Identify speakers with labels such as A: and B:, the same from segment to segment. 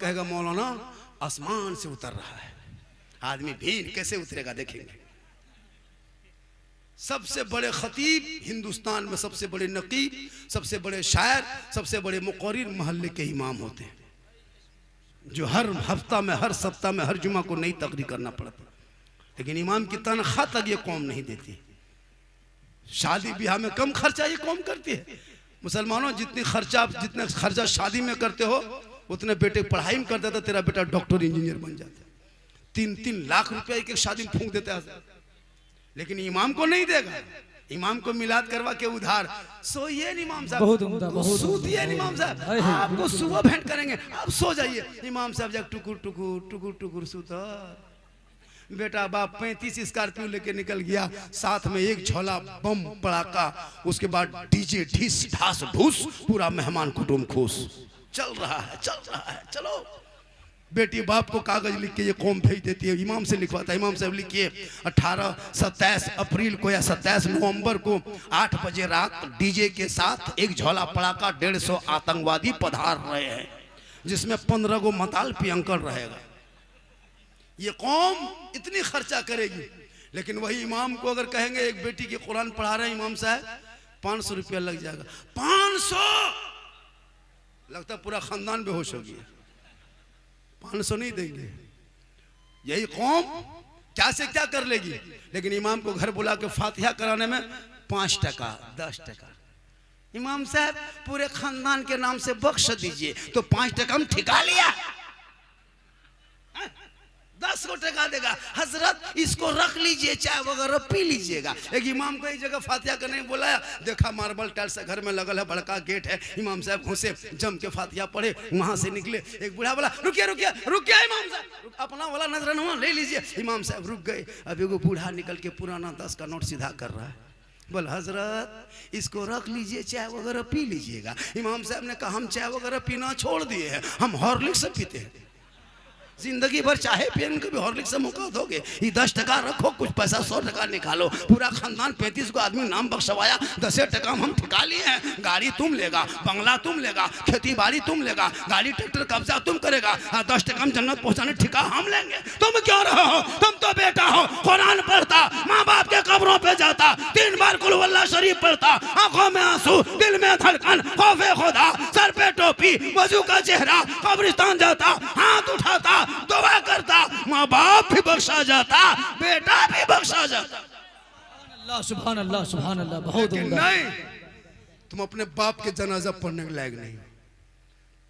A: कहेगा मौलाना आसमान से उतर रहा है। आदमी भी कैसे उतरेगा देखेंगे। सबसे बड़े खतीब हिंदुस्तान में, सबसे बड़े नकीब, सबसे बड़े शायर, सबसे बड़े मुक़र्रिर मोहल्ले के इमाम होते हैं, जो हर हफ्ता में, हर सप्ताह में, हर जुमा को नई तकरीर करना पड़ता। लेकिन इमाम की तनख्वाह तक ये कौम नहीं देती। शादी ब्याह में कम खर्चा ये कौम करती है। मुसलमानों जितने खर्चा शादी में करते हो उतने बेटे पढ़ाई में कर देता। तेरा बेटा डॉक्टर इंजीनियर बन जाता है। 3-3 लाख रुपया एक शादी में फूंक देता है। लेकिन इमाम को नहीं देगा। इमाम को मिलाद करवा के उधार सोइए इमाम साहब, सोइए इमाम साहब, आपको सुबह भेंट करेंगे, आप सो जाइए। इमाम साहब जब टुकुर टुकुर टुकुर टुकुर सुता। बेटा बाप 35 स्कॉर्पियो लेके निकल गया, साथ में एक झोला बम पड़ाका, उसके बाद डीजे ढिस ढास ढूस, पूरा मेहमान कुटुंब खुश। चल रहा है, चल रहा है, चलो। बेटी बाप को कागज लिख के ये कौम भेज देती है, इमाम से लिखवाता है। इमाम साहब लिखिए 27 अप्रैल को या 27 नवंबर को 8 बजे रात डीजे के साथ एक झोला पड़ाका 150 आतंकवादी पधार रहे हैं, जिसमें 15 गो मताल पियंकर रहेगा। ये कौम इतनी खर्चा करेगी। लेकिन वही इमाम को अगर कहेंगे एक बेटी की कुरान पढ़ा रहे हैं इमाम साहब, 500 रुपया लग जाएगा। 500 लगता पूरा खानदान बेहोश हो गया। 500 नहीं देंगे। यही कौम क्या से क्या कर लेगी। लेकिन इमाम को घर बुला के फातिहा कराने में 5 टका 10 टका। इमाम साहब पूरे खानदान के नाम से बख्श दीजिए, तो 5 टका हम ठिका लिया। 10 को टका देगा। हजरत इसको रख लीजिए, चाय वगैरह पी लीजिएगा। एक इमाम को एक जगह फातिहा करने बुलाया, देखा मार्बल टाइल्स घर में लगल है, बड़का गेट है। इमाम साहब घुसे, जम के फातिहा पढ़े, वहां से निकले। एक बूढ़ा बोला रुकिए रुकिए रुकिए इमाम साहब, अपना वाला नजराना ले लीजिए। इमाम साहब रुक गए। अब एगो बूढ़ा निकल के पुराना 10 का नोट सीधा कर रहा है। बोल हजरत इसको रख लीजिए, चाय वगैरह पी लीजिएगा। इमाम साहब ने कहा हम चाय वगैरह पीना छोड़ दिए हैं, हम हॉर्लिक्स पीते हैं। जिंदगी भर चाहे पियन कभी हॉर्लिक्स से मुका दोगे। ये 10 टका रखो, कुछ पैसा 100 टका निकालो। पूरा खानदान 35 को आदमी नाम बख्शवाया, 10 टका हम ठिका लिए हैं। गाड़ी तुम लेगा, बंगला तुम लेगा, खेती बाड़ी तुम लेगा, गाड़ी ट्रैक्टर कब्जा तुम करेगा, 10 टका हम जन्नत पहुंचाने ठिका हम लेंगे। तुम क्यों रहो हो? तुम तो बेटा हो, कुरान पढ़ता, माँ बाप के कब्रों पे जाता, 3 बार कुल वल्लाह शरीफ पढ़ता, आंखों में आंसू, दिल में धड़कन, खौफे खुदा, सर पे टोपी, वजू का चेहरा, कब्रिस्तान जाता, हाथ उठाता, दुआ करता, माँ बाप भी बख्शा जाता, बेटा भी बख्शा जाता।
B: अल्लाह सुभान अल्लाह सुभान अल्लाह। बहुत
A: नहीं, तुम अपने बाप के जनाजा पढ़ने के लायक नहीं।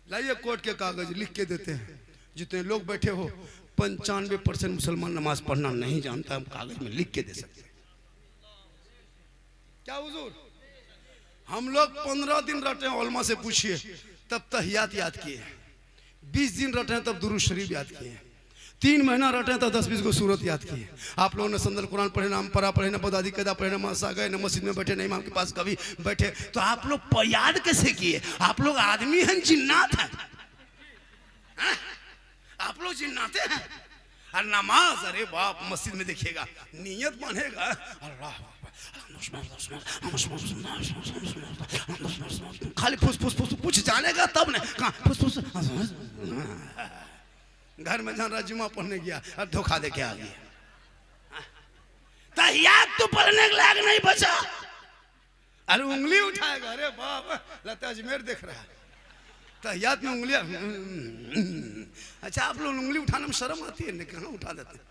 A: लाइए कोर्ट के कागज लिख के देते हैं। जितने लोग बैठे हो 95% मुसलमान नमाज पढ़ना नहीं जानता, हम कागज में लिख के दे सकते हैं। क्या हुजूर, हम लोग 15 दिन रटे हैं, उलमा से पूछिए, तब तहियात याद किए। 20 दिन रटे हैं तब दुरूद शरीफ याद किए। 3 महीना रटे हैं तब 10-20 को सूरत याद किए। आप लोगों ने संदल कुरान पढ़े, नाम परा पढ़े, न बदादी कदा पढ़े, न मसा गए, न मस्जिद में बैठे, न इमाम के पास कभी बैठे, तो आप लोग याद कैसे किए? आप लोग आदमी हैं, जिन्नात हैं? आप लोग जिन्नाते हैं। और नमाज, अरे बाप, मस्जिद में देखिएगा नियत बनेगा, अल्लाह खाली फुस फुस फुस कुछ जानेगा तब ने कहाँ फुस फुस। घर में जहाँ जुमा पढ़ने गया और धोखा दे के आ गया। तहियात तो पढ़ने के लायक नहीं बचा। अरे उंगली उठाएगा, अरे बाप लगता है अजमेर देख रहा है। तहियात में उंगलियां। अच्छा आप लोग उंगली उठाने में शर्म आती है, कहाँ उठा देते हैं?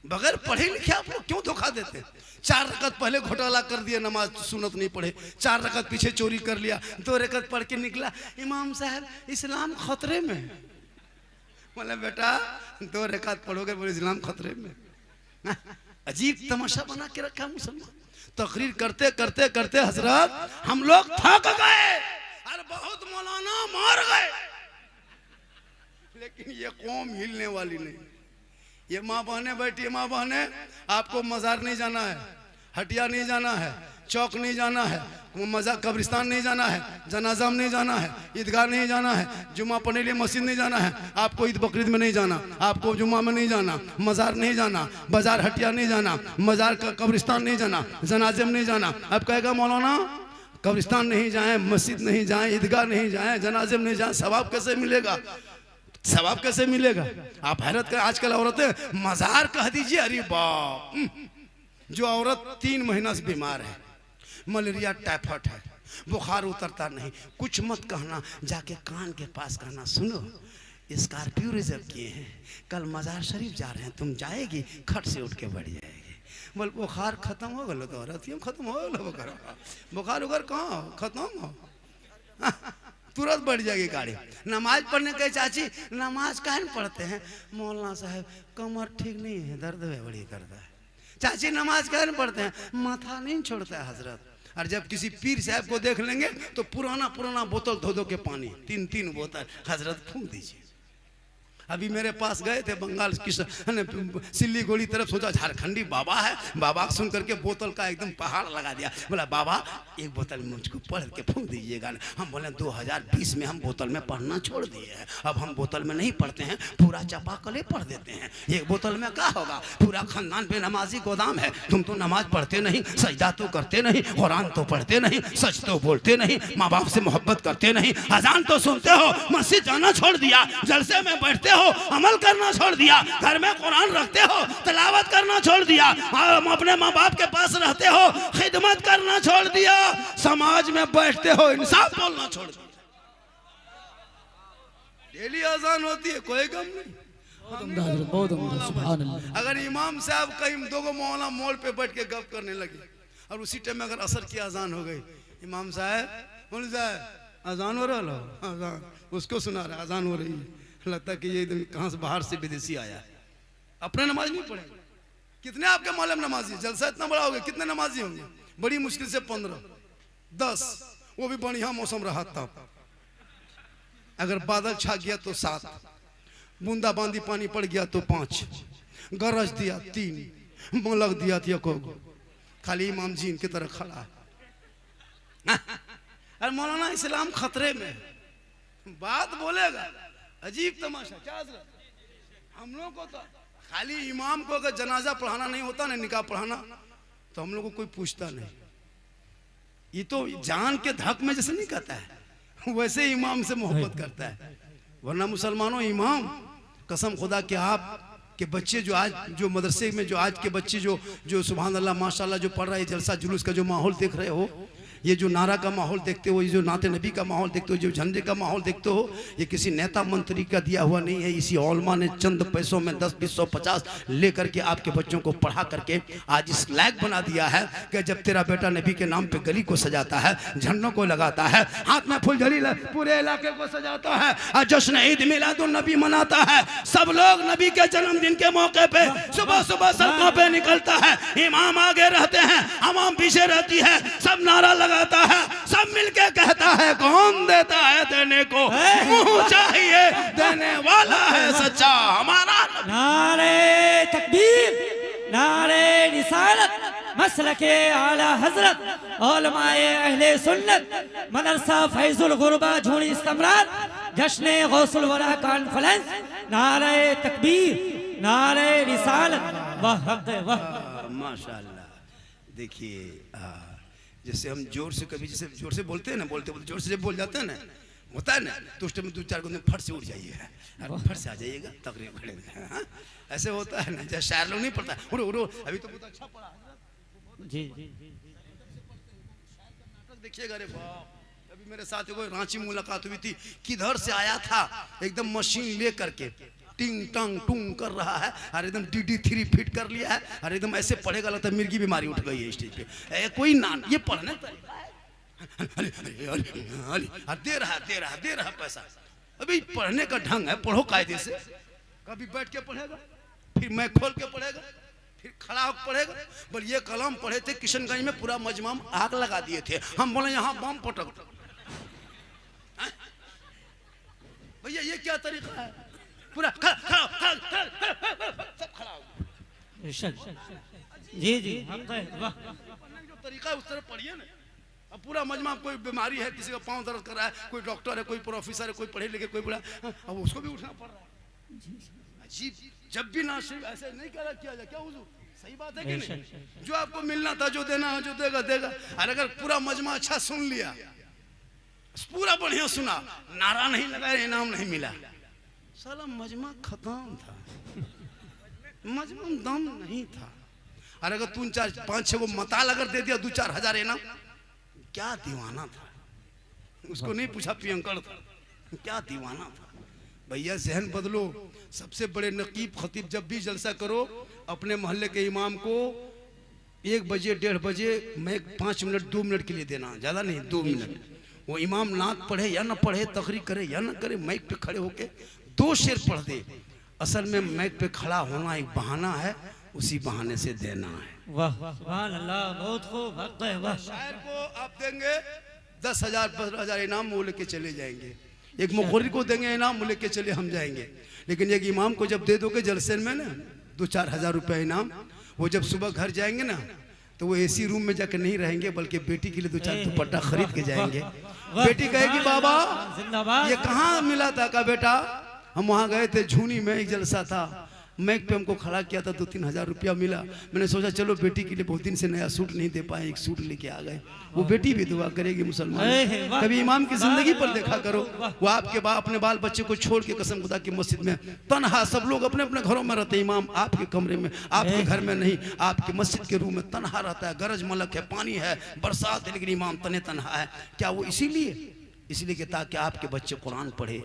A: बगैर पढ़े लिखे आप लोग क्यों धोखा देते हैं? 4 रकत पहले घोटाला कर दिया, नमाज सुन्नत नहीं पढ़े, 4 रकत पीछे चोरी कर लिया, 2 रकत पढ़ के निकला, इमाम साहब इस्लाम खतरे में। बोले बेटा 2 रकत पढ़ोगे बोले इस्लाम खतरे में। अजीब तमाशा बना के रखा मुसलमान। तकरीर करते करते करते हजरत हम लोग थक गए और बहुत मौलाना मार गए। लेकिन ये कौम हिलने वाली नहीं। ये माँ बहने बैठी है, माँ बहने आपको मजार नहीं जाना है, हटिया नहीं जाना है, चौक नहीं जाना है, मजा कब्रिस्तान नहीं जाना है, जनाजा में नहीं जाना है, ईदगाह नहीं जाना है, जुमा पढ़ने लिए मस्जिद नहीं जाना है, आपको ईद बकरीद में नहीं जाना, आपको जुमा में नहीं जाना, मजार नहीं जाना, बाजार हटिया नहीं जाना, मजार का कब्रिस्तान नहीं जाना, जनाजे में नहीं जाना। अब कहेगा मौलाना कब्रिस्तान नहीं जाए, मस्जिद नहीं जाए, ईदगाह नहीं जाए, जनाजे में नहीं जाए, सवाब कैसे मिलेगा? सवाब कैसे मिलेगा? आप हैरत कर, आजकल औरतें मजार कह दीजिए, अरे बाप। जो औरत 3 महीना से बीमार है, मलेरिया टाइफाइड है, बुखार उतरता नहीं, कुछ मत कहना, जाके कान के पास कहना, सुनो स्कॉर्पियो रिजर्व किए हैं, कल मजार शरीफ जा रहे हैं, तुम जाएगी, खट से उठ के बढ़ जाएगी। बोल बुखार खत्म हो गलो तो रतियम खत्म हो गलो, बुखार उखार कहाँ खत्म हो, तुरंत बढ़ जाएगी गाड़ी। नमाज पढ़ने के चाची, नमाज काहे पढ़ते हैं? मौलाना साहब कमर ठीक नहीं है, दर्द है बड़ी करता है। चाची नमाज काहे पढ़ते हैं? माथा नहीं छोड़ता है हजरत। और जब किसी पीर साहब को देख लेंगे तो पुराना पुराना बोतल धो धो के पानी, 3-3 बोतल, हजरत फूंक दीजिए। अभी मेरे पास गए थे बंगाल की सिल्लीगुड़ी तरफ, सोचा झारखंडी बाबा है, बाबा सुन करके बोतल का एकदम पहाड़ लगा दिया। बोला बाबा एक बोतल मुझको पढ़ के फूंक दीजिएगा। हम बोले 2020 में हम बोतल में पढ़ना छोड़ दिए हैं, अब हम बोतल में नहीं पढ़ते हैं, पूरा चापाकले पढ़ देते हैं। एक बोतल में क्या होगा, पूरा खानदान पे नमाजी गोदाम है। तुम तो नमाज पढ़ते नहीं, सजदा तो करते नहीं, कुरान तो पढ़ते नहीं, सच तो बोलते नहीं, माँ बाप से मोहब्बत करते नहीं, अजान तो सुनते हो, मस्जिद जाना छोड़ दिया, जलसे में बैठते हो, अमल करना छोड़ दिया, घर में कुरान रखते हो, तिलावत करना छोड़ दिया, अपने माँ बाप के पास रहते हो, खिदमत करना छोड़ दिया, समाज में बैठते हो, इंसाफ बोलना छोड़ दिया। डेली अजान होती है, कोई गम नहीं। अगर इमाम साहब कहीं 2 मौलाना मोड़ पे बैठ के गप करने लगे और उसी टाइम में अगर असर की अजान हो गई, इमाम साहब बोल जाए अजान हो रहा, अजान उसको सुना रहा, अजान हो रही है, लगता कि ये कहाँ से बाहर से विदेशी आया है, अपने नमाज नहीं पढ़ेंगे। कितने आपके मालूम नमाजी, जलसा इतना बड़ा हो गया, कितने नमाजी होंगे? बड़ी मुश्किल से 15-10, वो भी बढ़िया मौसम रहा तब। अगर बादल छा गया तो 7, बूंदा बांदी पानी पड़ गया तो 5, गरज दिया 3, मलक दिया तो 1, खाली इमाम जी इनकी तरह खड़ा है। अरे मौलाना इस्लाम खतरे में, बात बोलेगा, अजीब तमाशा। क्या हम लोग को तो खाली इमाम को अगर जनाजा पढ़ाना नहीं होता ना, निकाह पढ़ाना, तो हम लोग को कोई पूछता नहीं। ये तो जान के धक में जैसे नहीं कहता है, वैसे इमाम से मोहब्बत करता है। वरना मुसलमानों, इमाम कसम खुदा के आप के बच्चे जो आज जो मदरसे में जो आज के बच्चे जो सुभान अल्लाह माशाल्लाह जो पढ़ रहे हैं, जलसा जुलूस का जो माहौल देख रहे हो, ये जो नारा का माहौल देखते हो, ये जो नाते नबी का माहौल देखते हो, जो झंडे का माहौल देखते हो, ये किसी नेता मंत्री का दिया हुआ नहीं है। इसी औलमा ने चंद पैसों में 10, 20, 100, 50 लेकर के आपके बच्चों को पढ़ा करके आज इस लायक बना दिया है कि जब तेरा बेटा नबी के नाम पे गली को सजाता है, झंडों को लगाता है, हाथ में फुलझड़ी पूरे इलाके को सजाता है और जश्न ईद मिलादुन नबी मनाता है, सब लोग नबी के जन्मदिन के मौके पे सुबह सुबह सड़कों पे निकलता है, इमाम आगे रहते हैं, अवाम पीछे रहती है, सब नारा लगाता है, सब मिलके कहता है कौन देता है देने को, मुंह चाहिए देने वाला है सच्चा हमारा।
B: नारे तकबीर, नारे रिसालत, मसलके आला हजरत, उलमाए अहले सुन्नत, मदरसा फैजुल गुरबा झूड़ी इस्तेमाल, जश्न गौसुल वरा कॉन्फ्रेंस, नारे तकबीर, नारे रिसालत, वाह वाह
A: माशाअल्लाह। देखिए जैसे हम जोर से कभी जैसे जोर से बोलते हैं ना, बोलते जोर से जब बोल जाते हैं ना, होता है ना, तो उस टाइम 2-4 गुना फट से उठ जाइए, फट से आ जाइएगा, तकरीर खड़े ऐसे होता है ना। जैसे शायर लोग नहीं पढ़ता, उड़ो उड़ो, अभी तो बहुत अच्छा पढ़ा
B: जी।
A: देखिएगा, अरे बाप, अभी मेरे साथ कोई रांची मुलाकात हुई थी, किधर से आया था, एकदम मशीन ले करके टिंग टंग टूंग कर रहा है, और एकदम DD3 फिट कर लिया है, और एकदम ऐसे पढ़ेगा लगता है मिर्गी बीमारी उठ गई है स्टेज पे। कोई ना, ये पढ़ने दे रहा पैसा, अभी पढ़ने का ढंग है, पढ़ो कायदे से, कभी बैठ के पढ़ेगा, फिर मैं खोल के पढ़ेगा, फिर खड़ा होकर पढ़ेगा। बोल ये कलम पढ़े थे किशनगंज में, पूरा मजमा में आग लगा दिए थे, हम बोले यहाँ बम पटक। भैया ये क्या तरीका है, पूरा खड़ा सब खड़ा हो।
B: जी जी,
A: जो तरीका है उस तरह पढ़िए ना। अब पूरा मजमा, कोई बीमारी है, किसी का पाँव दर्द कर रहा है, कोई डॉक्टर है, कोई प्रोफेसर है, कोई पढ़े लिखे, कोई बड़ा, अब उसको भी उठना पड़ रहा है। अजीब, जब भी ना ऐसे नहीं किया जाए, क्या हुजूर, सही बात है कि नहीं? जो आपको मिलना था, जो देना है, जो देगा देगा। और अगर पूरा मजमा अच्छा सुन लिया, पूरा बढ़िया सुना, नारा नहीं लगाया, इनाम नहीं मिला, साला मजमा खत्म था, मजमा में दम नहीं था। और अगर तू 4-5-6 वो मताल अगर दे दिया 2-4 हजार इनाम, क्या दीवाना था। उसको नहीं पूछा पियंकड़ था, क्या दीवाना था। भैया जहन बदलो। सबसे बड़े नकीब खतीब जब भी जलसा करो अपने मोहल्ले के इमाम को 1 बजे 1:30 बजे मैं 5 मिनट 2 मिनट के लिए देना, ज़्यादा नहीं 2 मिनट। वो इमाम नात पढ़े या ना पढ़े, तकरीर करे या ना करे, माइक पे खड़े होके 2 शेर पढ़ दे। असल में माइक पे खड़ा होना एक बहाना है, उसी बहाने से देना है।
B: वाह सुभान अल्लाह, बहुत खूब। वाह
A: शायर को आप देंगे 10,000 15,000 इनाम, वो लेके चले जाएंगे। एक मुखर्रिर को देंगे इनाम, वो लेके चले हम जाएंगे। लेकिन एक इमाम को जब दे दोगे जलसे में ना 2-4 हजार रुपया इनाम, वो जब सुबह घर जाएंगे ना तो वो एसी रूम में जाकर नहीं रहेंगे, बल्कि बेटी के लिए 2-4 दुपट्टा खरीद के जाएंगे। बेटी कहेगी बाबा ये कहाँ मिला था? का बेटा हम वहाँ गए थे, झूनी में एक जलसा था, मैक पे हमको खड़ा किया था, 2-3 हजार रुपया मिला। मैंने सोचा चलो बेटी के लिए बहुत दिन से नया सूट नहीं दे पाए, एक सूट लेके आ गए। वो बेटी भी दुआ करेगी मुसलमान। कभी इमाम की जिंदगी पर देखा करो, वो आपके अपने बाल बच्चे को छोड़ के कसम खुदा की मस्जिद में तन्हा, सब लोग अपने अपने घरों में रहते, इमाम आपके कमरे में, आपके घर में नहीं, आपके मस्जिद के रूम में तन्हा रहता है। गरज मलक है, पानी है, बरसात है, लेकिन इमाम तने तन्हा है। क्या वो इसलिए कि ताकि आपके बच्चे कुरान पढ़े,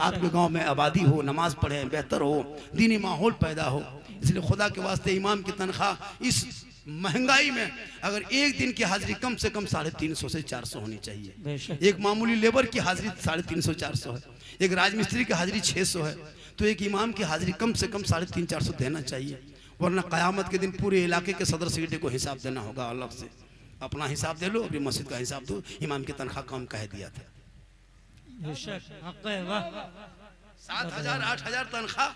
A: आपके गांव में आबादी हो, नमाज पढ़े, बेहतर हो, दीनी माहौल पैदा हो। इसलिए खुदा के वास्ते इमाम की तनख्वाह इस महंगाई में अगर एक दिन की हाजिरी कम से कम 350 से 400 होनी चाहिए। एक मामूली लेबर की हाजिरी 350-400 है, एक राजमिस्त्री की हाजिरी 600 है, तो एक इमाम की हाजिरी कम से कम 350-400 देना चाहिए। वरना क़यामत के दिन पूरे इलाके के सदर सेक्रेटरी को हिसाब देना होगा अलग से। अपना हिसाब दे लो, अपनी मस्जिद का हिसाब दो, इमाम की तनख्वाह कम कह दिया था। 7,000-8,000 तनख्वाह।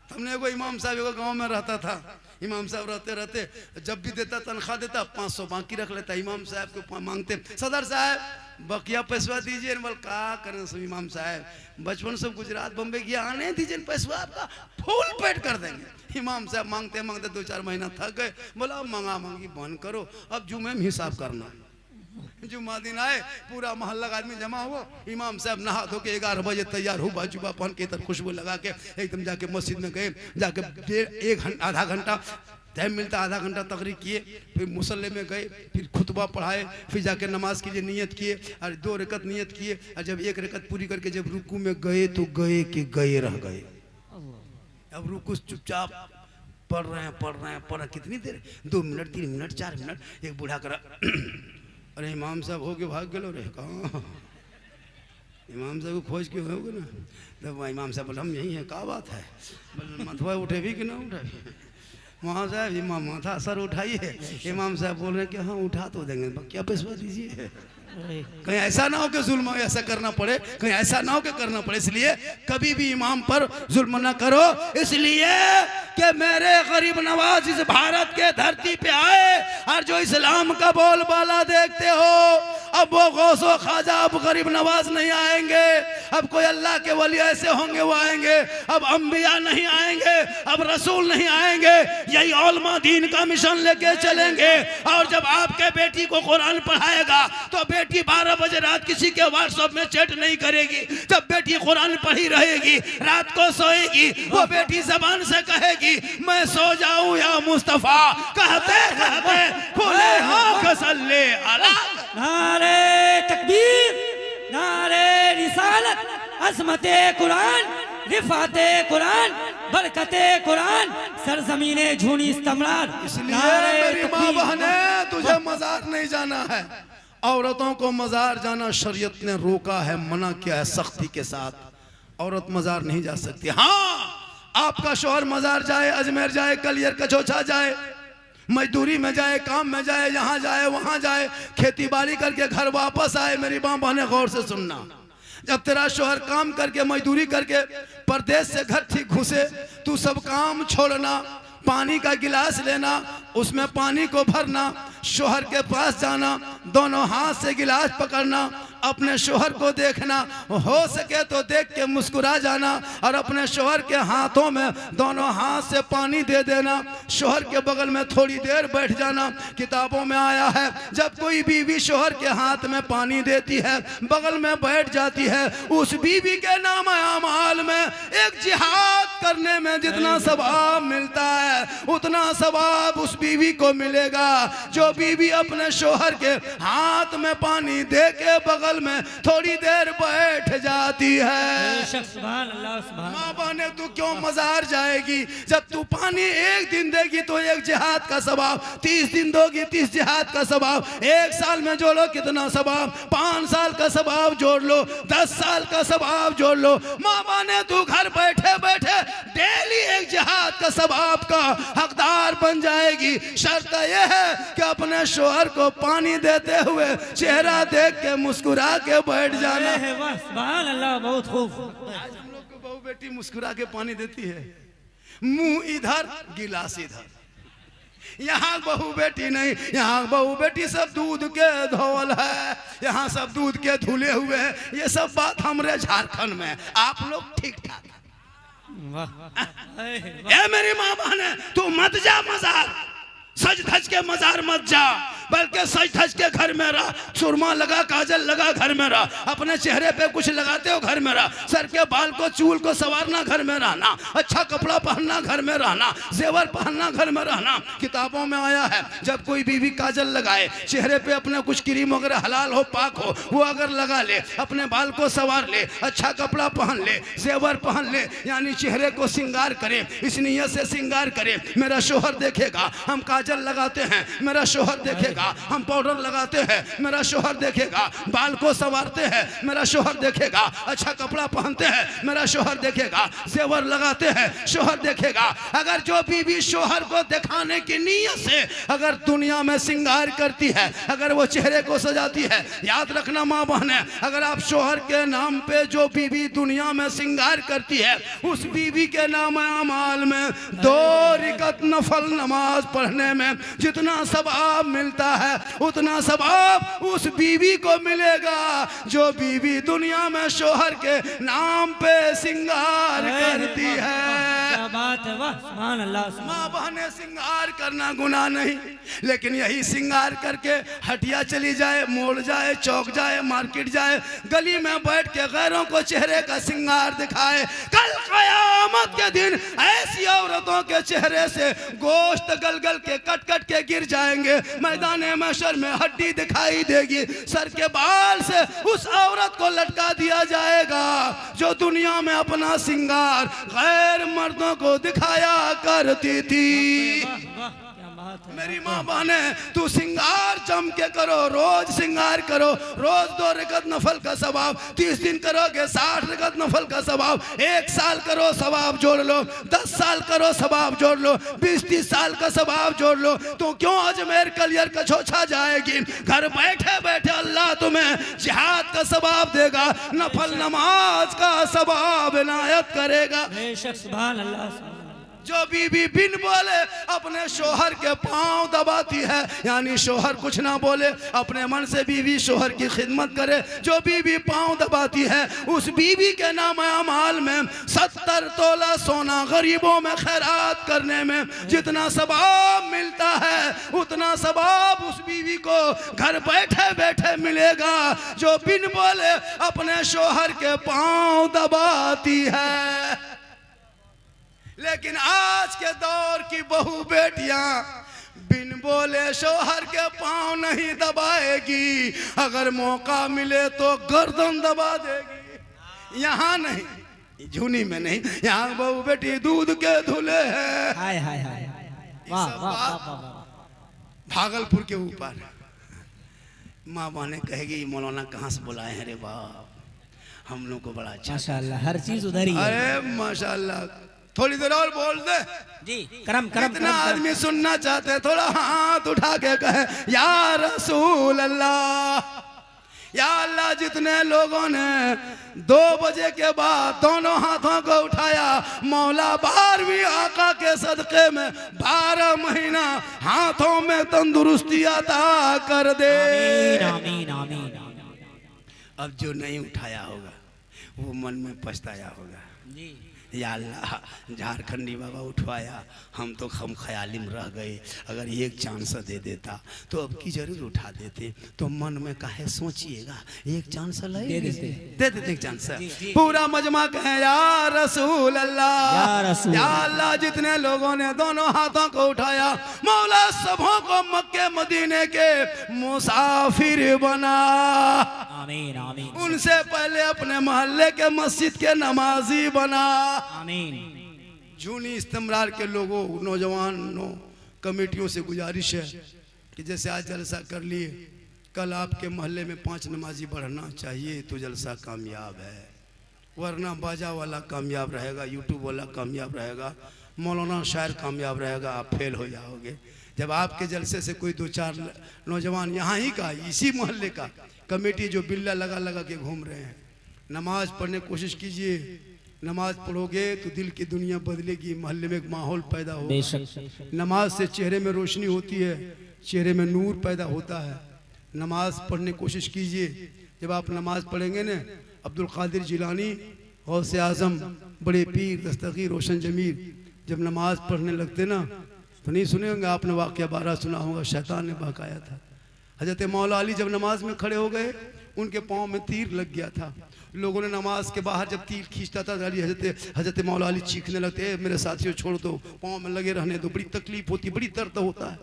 A: हमने एगो इमाम साहब एगो गांव में रहता था, इमाम साहब रहते जब भी देता तनख्वाह देता 500 बाकी रख लेता। इमाम साहब को मांगते सदर साहब बकिया पैसवा दीजिए, बोल का करें सब इमाम साहब, बचपन से गुजरात बम्बई किया, आने दीजिए पैसवा आपका फुल पेट कर देंगे। इमाम साहब मांगते मांगते 2-4 महीना थक गए, बोला अब मांगी बंद करो, अब जुमे में हिसाब करना। जुम्मा दिन आए, पूरा मोहल्ला का आदमी जमा हुआ, इमाम साहब नहा धो के 11 बजे तैयार हो, बाजुबा पहन के इधर खुशबू लगा के एकदम जाके मस्जिद में गए। जाके आधा घंटा टाइम मिलता, आधा घंटा तकरीर किए, फिर मुसल्ले में गए, फिर खुतबा पढ़ाए, फिर जाके नमाज की नियत किए और 2 रकत नियत किए। और जब 1 रकत पूरी करके जब रुकू में गए तो गए रह गए। अब रुकू चुपचाप पढ़ रहे कितनी देर, 2 मिनट 3 मिनट 4 मिनट। एक बूढ़ा करा अरे इमाम साहब हो के भाग गए रे, कहाँ इमाम साहब को खोज के हो ना। तब इमाम साहब बोले हम यही हैं, क्या बात है? बोले मथुआ उठे भी कि ना उठे? वहाँ साहब इमाम माथा सर उठाइए। इमाम साहब बोल रहे कि हाँ उठा तो देंगे, क्या पैसा दीजिए। कहीं ऐसा ना हो कि जुल्म ऐसा करना पड़े, कहीं ऐसा ना हो कि करना पड़े। इसलिए कभी भी इमाम पर जुल्म ना करो, इसलिए कि मेरे गरीब नवाज इस भारत के धरती पे आए और जो इस्लाम का बोलबाला देखते हो, अब वो गौसो ख्वाजा अब गरीब नवाज नहीं आएंगे, अब कोई अल्लाह के वली ऐसे होंगे वो आएंगे, अब अंबिया नहीं आएंगे, अब रसूल नहीं आएंगे, यही उलमा दीन का मिशन लेके चलेंगे। और जब आपके बेटी को कुरान पढ़ाएगा तो बेटी 12 बजे रात किसी के व्हाट्सएप में चैट नहीं करेगी। जब बेटी कुरान पढ़ी रहेगी, रात को सोएगी, वो बेटी जबान से कहेगी मैं सो जाऊं या मुस्तफा, कहते कहते खुले आंख सल्ले अला।
B: नारे तकबीर, नारे रिसालत, अज़मते कुरान, रिफाते कुरान, बरकते कुरान, सरजमीने झूनी इस्तमरार।
A: इसलिए मेरी माँ बहने तुझे मजार नहीं जाना है। औरतों को मजार जाना शरीयत ने रोका है, मना किया है सख्ती के साथ। औरत मजार नहीं जा सकती। हाँ आपका शोहर मजार जाए, अजमेर जाए, कलियर कचौचा जाए, मजदूरी में जाए, काम में जाए, यहाँ जाए वहाँ जाए, खेती बाड़ी करके घर वापस आए। मेरी माँ बहने गौर से सुनना, जब तेरा शोहर काम करके मजदूरी करके परदेश से घर ठीक घुसे, तू सब काम छोड़ना, पानी का गिलास लेना, उसमें पानी को भरना, शोहर के पास जाना, दोनों हाथ से गिलास पकड़ना, अपने शोहर को देखना, हो सके तो देख के मुस्कुरा जाना और अपने शोहर के हाथों में दोनों हाथ से पानी दे देना, शोहर के बगल में थोड़ी देर बैठ जाना। किताबों में आया है जब कोई बीवी शोहर के हाथ में पानी देती है, बगल में बैठ जाती है, उस बीवी के नाम अमाल में एक जिहाद करने में जितना सवाब मिलता है उतना सवाब उस बीवी को मिलेगा जो बीवी अपने शोहर के हाथ में पानी दे के बगल में थोड़ी देर बैठ जाती है।
B: सुभान अल्लाह, सुभान।
A: माँ बहने तू क्यों मजार जाएगी? जब तू पानी एक दिन देगी तो एक जिहाद का सवाब, 30 दिन दोगी 30 जिहाद का सवाब, 1 साल में जोड़ो कितना सवाब, 5 साल का सवाब जोड़ लो, 10 साल का सवाब जोड़ लो। माँ बहने तू घर बैठे बैठे डेली एक जिहाद का सवाब का हकदार बन जाएगी। शर्त यह है कि अपने शोहर को पानी देते हुए चेहरा देख के मुस्कुरा के बैठ जाना।
B: सुभान अल्लाह, बहुत खूब।
A: आज हम लोग को बहू बेटी मुस्कुरा के पानी देती है, मुंह इधर गिलास इधर। यहाँ बहू बेटी नहीं, यहाँ बहू बेटी सब दूध के धोल है, यहाँ सब दूध के धुले हुए हैं। ये सब बात हमारे झारखंड में, आप लोग ठीक ठाक। ए मेरी माँ बहन, तू मत जा मजार, सज धज के मजार मत जा, बल्कि सज धज के घर में रह। सुरमा लगा, काजल लगा, घर में रह। अपने चेहरे पे कुछ लगाते हो, घर में रह। सर के बाल को चूल को संवारना, घर में रहना। अच्छा कपड़ा पहनना, घर में रहना। जेवर पहनना, घर में रहना। किताबों में आया है जब कोई बीवी काजल लगाए, चेहरे पे अपने कुछ क्रीम वगैरह हलाल हो पाक हो वो अगर लगा ले, अपने बाल को संवार ले, अच्छा कपड़ा पहन ले, जेवर पहन ले, यानी चेहरे को श्रृंगार करे, इस नियत से श्रृंगार करे मेरा शोहर देखेगा हम काजल लगाते हैं, मेरा शोहर देखेगा हम पाउडर लगाते हैं, मेरा शोहर देखेगा बाल को संवारते हैं, मेरा शोहर देखेगा अच्छा कपड़ा पहनते हैं, मेरा शोहर देखेगा जेवर लगाते हैं, शोहर देखेगा। अगर जो बीवी शोहर को दिखाने की नीयत से अगर दुनिया में श्रृंगार करती है, अगर वो चेहरे को सजाती है, याद रखना माँ बहने, अगर आप शोहर के नाम पे जो बीवी दुनिया में श्रृंगार करती है उस बीवी के नाम अमाल में 2 रकात नफल नमाज पढ़ने में जितना सवाब मिलता है उतना सवाब उस बीवी को मिलेगा जो बीवी दुनिया में शोहर के नाम पे श्रृंगार करती है।
B: क्या बात है, वाह, सुभान अल्लाह।
A: माँ बहने श्रृंगार करना गुनाह नहीं, लेकिन यही श्रृंगार करके हटिया चली जाए, मोड़ जाए, चौक जाए, मार्केट जाए, गली में बैठ के गैरों को चेहरे का श्रृंगार दिखाए, कल क़यामत के दिन ऐसी औरतों के चेहरे से गोश्त गल गल के कट कट के गिर जाएंगे, मैदान महशर में हड्डी दिखाई देगी, सर के बाल से उस औरत को लटका दिया जाएगा जो दुनिया में अपना श्रृंगार गैर मर्दों को दिखाया करती थी। मेरी माँ बहने तू श्रृंगार जम के करो, रोज श्रृंगार करो, रोज 2 रकात नफल का सवाब, 30 दिन करोगे 60 रकात नफल का सवाब, 1 साल करो सवाब जोड़ लो, 10 साल करो सवाब जोड़ लो, 20-30 साल का सवाब जोड़ लो। तो क्यों अजमेर कलियर का छोछा जाएगी? घर बैठे बैठे अल्लाह तुम्हें जिहाद का सवाब देगा, नफल नमाज का सवाब इनायत करेगा।
B: बेशक, सुभान अल्लाह।
A: जो बीवी बिन बोले अपने शोहर के पांव दबाती है, यानी शोहर कुछ ना बोले, अपने मन से बीवी शोहर की खिदमत करे, जो बीवी पांव दबाती है उस बीवी के नाम अमाल में 70 तोला सोना गरीबों में खैरात करने में जितना सवाब मिलता है उतना सवाब उस बीवी को घर बैठे बैठे मिलेगा जो बिन बोले अपने शोहर के पांव दबाती है। लेकिन आज के दौर की बहू बेटियां बिन बोले शोहर के पांव नहीं दबाएगी, अगर मौका मिले तो गर्दन दबा देगी। यहाँ नहीं, झुनी में नहीं, यहाँ बहू बेटी दूध के धुले हैं।
B: हाय हाय हाय, वाह वाह वाह।
A: भागलपुर के ऊपर माँ बहने कहेगी मौलाना कहाँ से बुलाए हैं रे बाप, हम लोग को बड़ा अच्छा।
B: माशाल्लाह, हर चीज उधर ही है।
A: अरे माशाल्लाह, थोड़ी देर और बोल दे
B: जी। करम करम।
A: कितना आदमी सुनना चाहते हैं, थोड़ा हाथ उठा के कहे या रसूल अल्लाह, या अल्लाह। जितने लोगों ने 2 बजे के बाद दोनों हाथों को उठाया, मौला 12वीं आका के सदक़े में 12 महीना हाथों में तंदुरुस्ती अता कर दे।
B: आमीन आमीन आमीन।
A: अब जो नहीं उठाया होगा वो मन में पछताया होगा।
B: जी
A: या अल्लाह झारखंडी बाबा उठवाया, हम तो हम ख्याली में रह गए, अगर एक चांस दे देता तो अब की जरूर उठा देते। तो मन में काहे सोचिएगा, एक चांस
B: दे देते
A: एक चांस। पूरा मजमा कहे या रसूल अल्लाह, या अल्लाह जितने लोगों ने दोनों हाथों को उठाया, मौला सबों को मक्के मदीने के मुसाफिर बना।
B: आमीन आमीन।
A: उनसे पहले अपने मोहल्ले के मस्जिद के नमाजी बना।
B: आमीन।
A: जूनी इस्तेमरार के लोगों, नौजवानों, कमेटियों से गुजारिश है कि जैसे आज जलसा कर लिए, कल आपके मोहल्ले में 5 नमाजी बढ़ना चाहिए तो जलसा कामयाब है। वरना बाजा वाला कामयाब रहेगा, यूट्यूब वाला कामयाब रहेगा, मौलाना शायर कामयाब रहेगा, आप फेल हो जाओगे। जब आपके जलसे से कोई 2-4 नौजवान यहाँ ही का, इसी मोहल्ले का कमेटी जो बिल्ला लगा लगा के घूम रहे हैं, नमाज पढ़ने की कोशिश कीजिए। नमाज पढ़ोगे तो दिल की दुनिया बदलेगी, मोहल्ले में एक माहौल पैदा होगा। नमाज से चेहरे में रोशनी होती है, चेहरे में नूर पैदा होता है। नमाज पढ़ने की कोशिश कीजिए। जब आप नमाज पढ़ेंगे ना, अब्दुल कादिर जिलानी, गौसे आजम, बड़े पीर दस्तगीर रोशन जमीर जब नमाज पढ़ने लगते ना, तो नहीं सुने होंगे आपने वाक़या 12 सुना होगा, शैतान ने बहकाया था। हजरत मौला अली जब नमाज में खड़े हो गए, उनके पाँव में तीर लग गया था। लोगों ने नमाज के बाहर जब तीर खींचता था, हजरत मौला अली चीखने लगते, मेरे साथियों छोड़ दो, पाँव में लगे रहने दो, बड़ी तकलीफ होती, बड़ी दर्द होता है।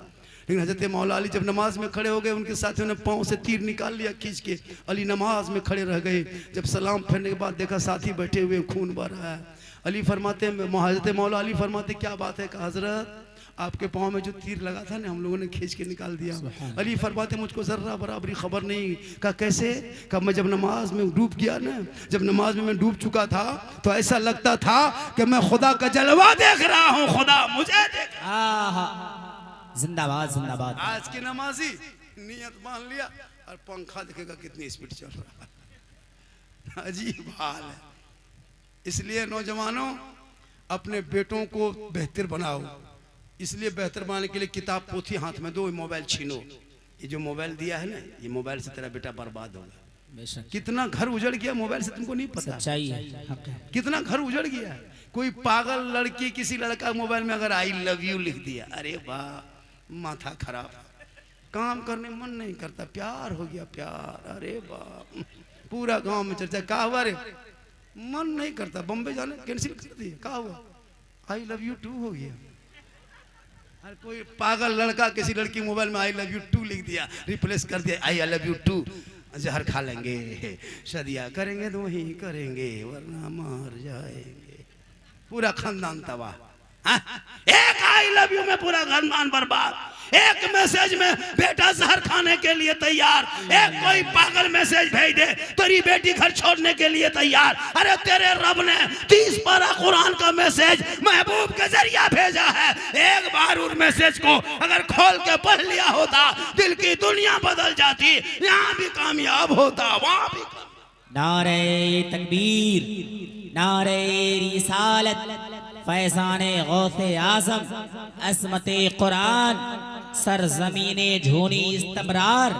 A: लेकिन हजरत मौला अली जब नमाज में खड़े हो गए, उनके साथियों ने पाँव से तीर निकाल लिया खींच के। अली नमाज में खड़े रह गए। जब सलाम फेरने के बाद देखा साथी बैठे हुए, खून बह रहा है। अली फरमाते, हजरत मौला अली फरमाते, क्या बात है? कहा हजरत आपके पाँव में जो तीर लगा था ना, हम लोगों ने खींच के निकाल दिया। अली फरमाते, मुझको जर्रा बराबरी खबर नहीं। कहा कैसे? कहा मैं जब नमाज में डूब गया ना, जब नमाज में मैं डूब चुका था तो ऐसा लगता था कि मैं खुदा का जलवा देख रहा हूँ, खुदा मुझे देख।
B: जिंदाबाद जिंदाबाद।
A: आज की नमाजी नियत मान लिया और पंखा देखेगा कितनी स्पीड चल रहा है, अजीब हाल है। इसलिए नौजवानों, अपने बेटों को बेहतर बनाओ। इसलिए बेहतर बनाने के लिए किताब पोथी हाथ में दो, मोबाइल छीनो। ये जो मोबाइल दिया है ना, ये मोबाइल से तेरा बेटा बर्बाद होगा। कितना घर उजड़ गया मोबाइल से, तुमको नहीं पता।
B: सच्चाई है।
A: कितना घर उजड़ गया। कोई पागल लड़की किसी लड़का मोबाइल में अगर आई लव यू लिख दिया, अरे वाह, माथा खराब, काम करने मन नहीं करता, प्यार हो गया प्यार, अरे वाह, पूरा गांव में चर्चा। कहा हुआ रे, मन नहीं करता, बम्बे जाने कैंसिल कर दिया। कहा हुआ, आई लव यू टू हो गया। हर कोई पागल लड़का किसी लड़की मोबाइल में आई लव यू टू लिख दिया, रिप्लेस कर दिया आई लव यू टू। जहर खा लेंगे, शादियां करेंगे तो वही करेंगे, वरना मर जाएंगे। पूरा खानदान तबाह। एक आई लव यू में पूरा खानदान बर्बाद। एक मैसेज में बेटा जहर खाने के लिए तैयार। एक कोई पागल मैसेज भेज दे, तेरी बेटी घर छोड़ने के लिए तैयार। अरे तेरे रब ने 30 पारा कुरान का मैसेज महबूब के जरिया भेजा है। एक बार उस मैसेज को अगर खोल के पढ़ लिया होता, दिल की दुनिया बदल जाती, यहाँ भी कामयाब होता, वहाँ भी।
B: नारे तकबीर, नारे रिसालत, फैज़ाने गौसे आज़म, असमते कुरान, सरजमीने झूनी इस्तमरार,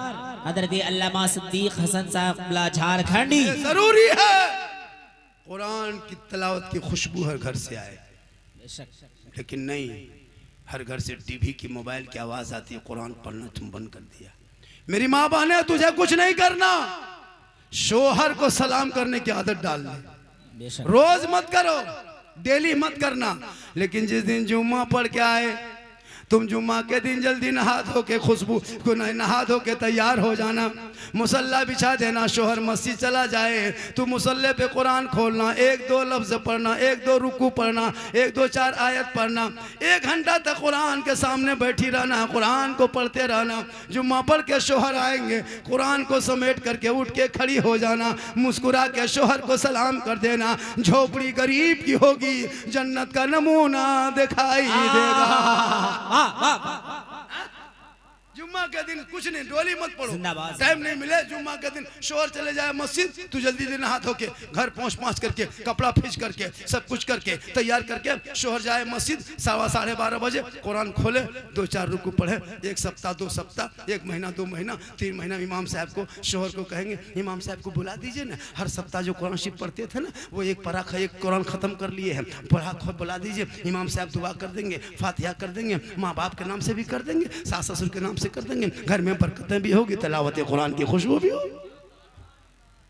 B: हज़रत अल्लामा सिद्दीक हसन साहब झारखंडी।
A: जरूरी है कुरान की तिलावत की खुशबू हर घर से आए, लेकिन नहीं, हर घर से टीवी की मोबाइल की आवाज आती है, कुरान पढ़ना तुम बंद कर दिया। मेरी माँ बहने, तुझे कुछ नहीं करना, शोहर को सलाम करने की आदत डाल ले। रोज मत करो, डेली मत करना, लेकिन जिस दिन जुम्मा पढ़ के आए, तुम जुम्मा के दिन जल्दी नहा धो के, खुशबू को नहा धो के तैयार हो जाना, मुसल्ला बिछा देना, शोहर मस्जिद चला जाए, तू मुसल्ले पे कुरान खोलना, 1-2 लफ्ज़ पढ़ना, 1-2 रुकू पढ़ना, 1-2-4 आयत पढ़ना, 1 घंटा तक कुरान के सामने बैठी रहना, कुरान को पढ़ते रहना। जुम्मा पढ़ के शोहर आएंगे, कुरान को समेट करके उठ के खड़ी हो जाना, मुस्कुरा के शोहर को सलाम कर देना। झोपड़ी गरीब की होगी, जन्नत का नमूना दिखाई देगा। जुम्मा जुम्मा के दिन कुछ नहीं, डोली मत पड़ो,
B: जिंदाबाद।
A: टाइम नहीं मिले जुम्मा के दिन, शोहर चले जाए मस्जिद, तू जल्दी जल्दी नहा धो के घर पहुंच करके कपड़ा फिच करके सब कुछ करके तैयार करके शोहर जाए मस्जिद, 12:15 बजे कुरान खोले, 2-4 रुकू पढ़े, 1 सप्ताह 2 सप्ताह 1 महीना 2 महीना 3 महीना इमाम साहब को शोहर को कहेंगे इमाम साहब को बुला दीजिए ना, हर सप्ताह जो कुरान शरीफ पढ़ते थे ना वो एक कुरान खत्म कर लिए हैं, पढ़ा खुद बुला दीजिए, इमाम साहब दुआ कर देंगे, फातिहा कर देंगे, माँ बाप के नाम से भी कर देंगे, सास ससुर के नाम से कर देंगे, घर में बरकतें भी होगी, तिलावत कुरान की खुशबू भी होगी,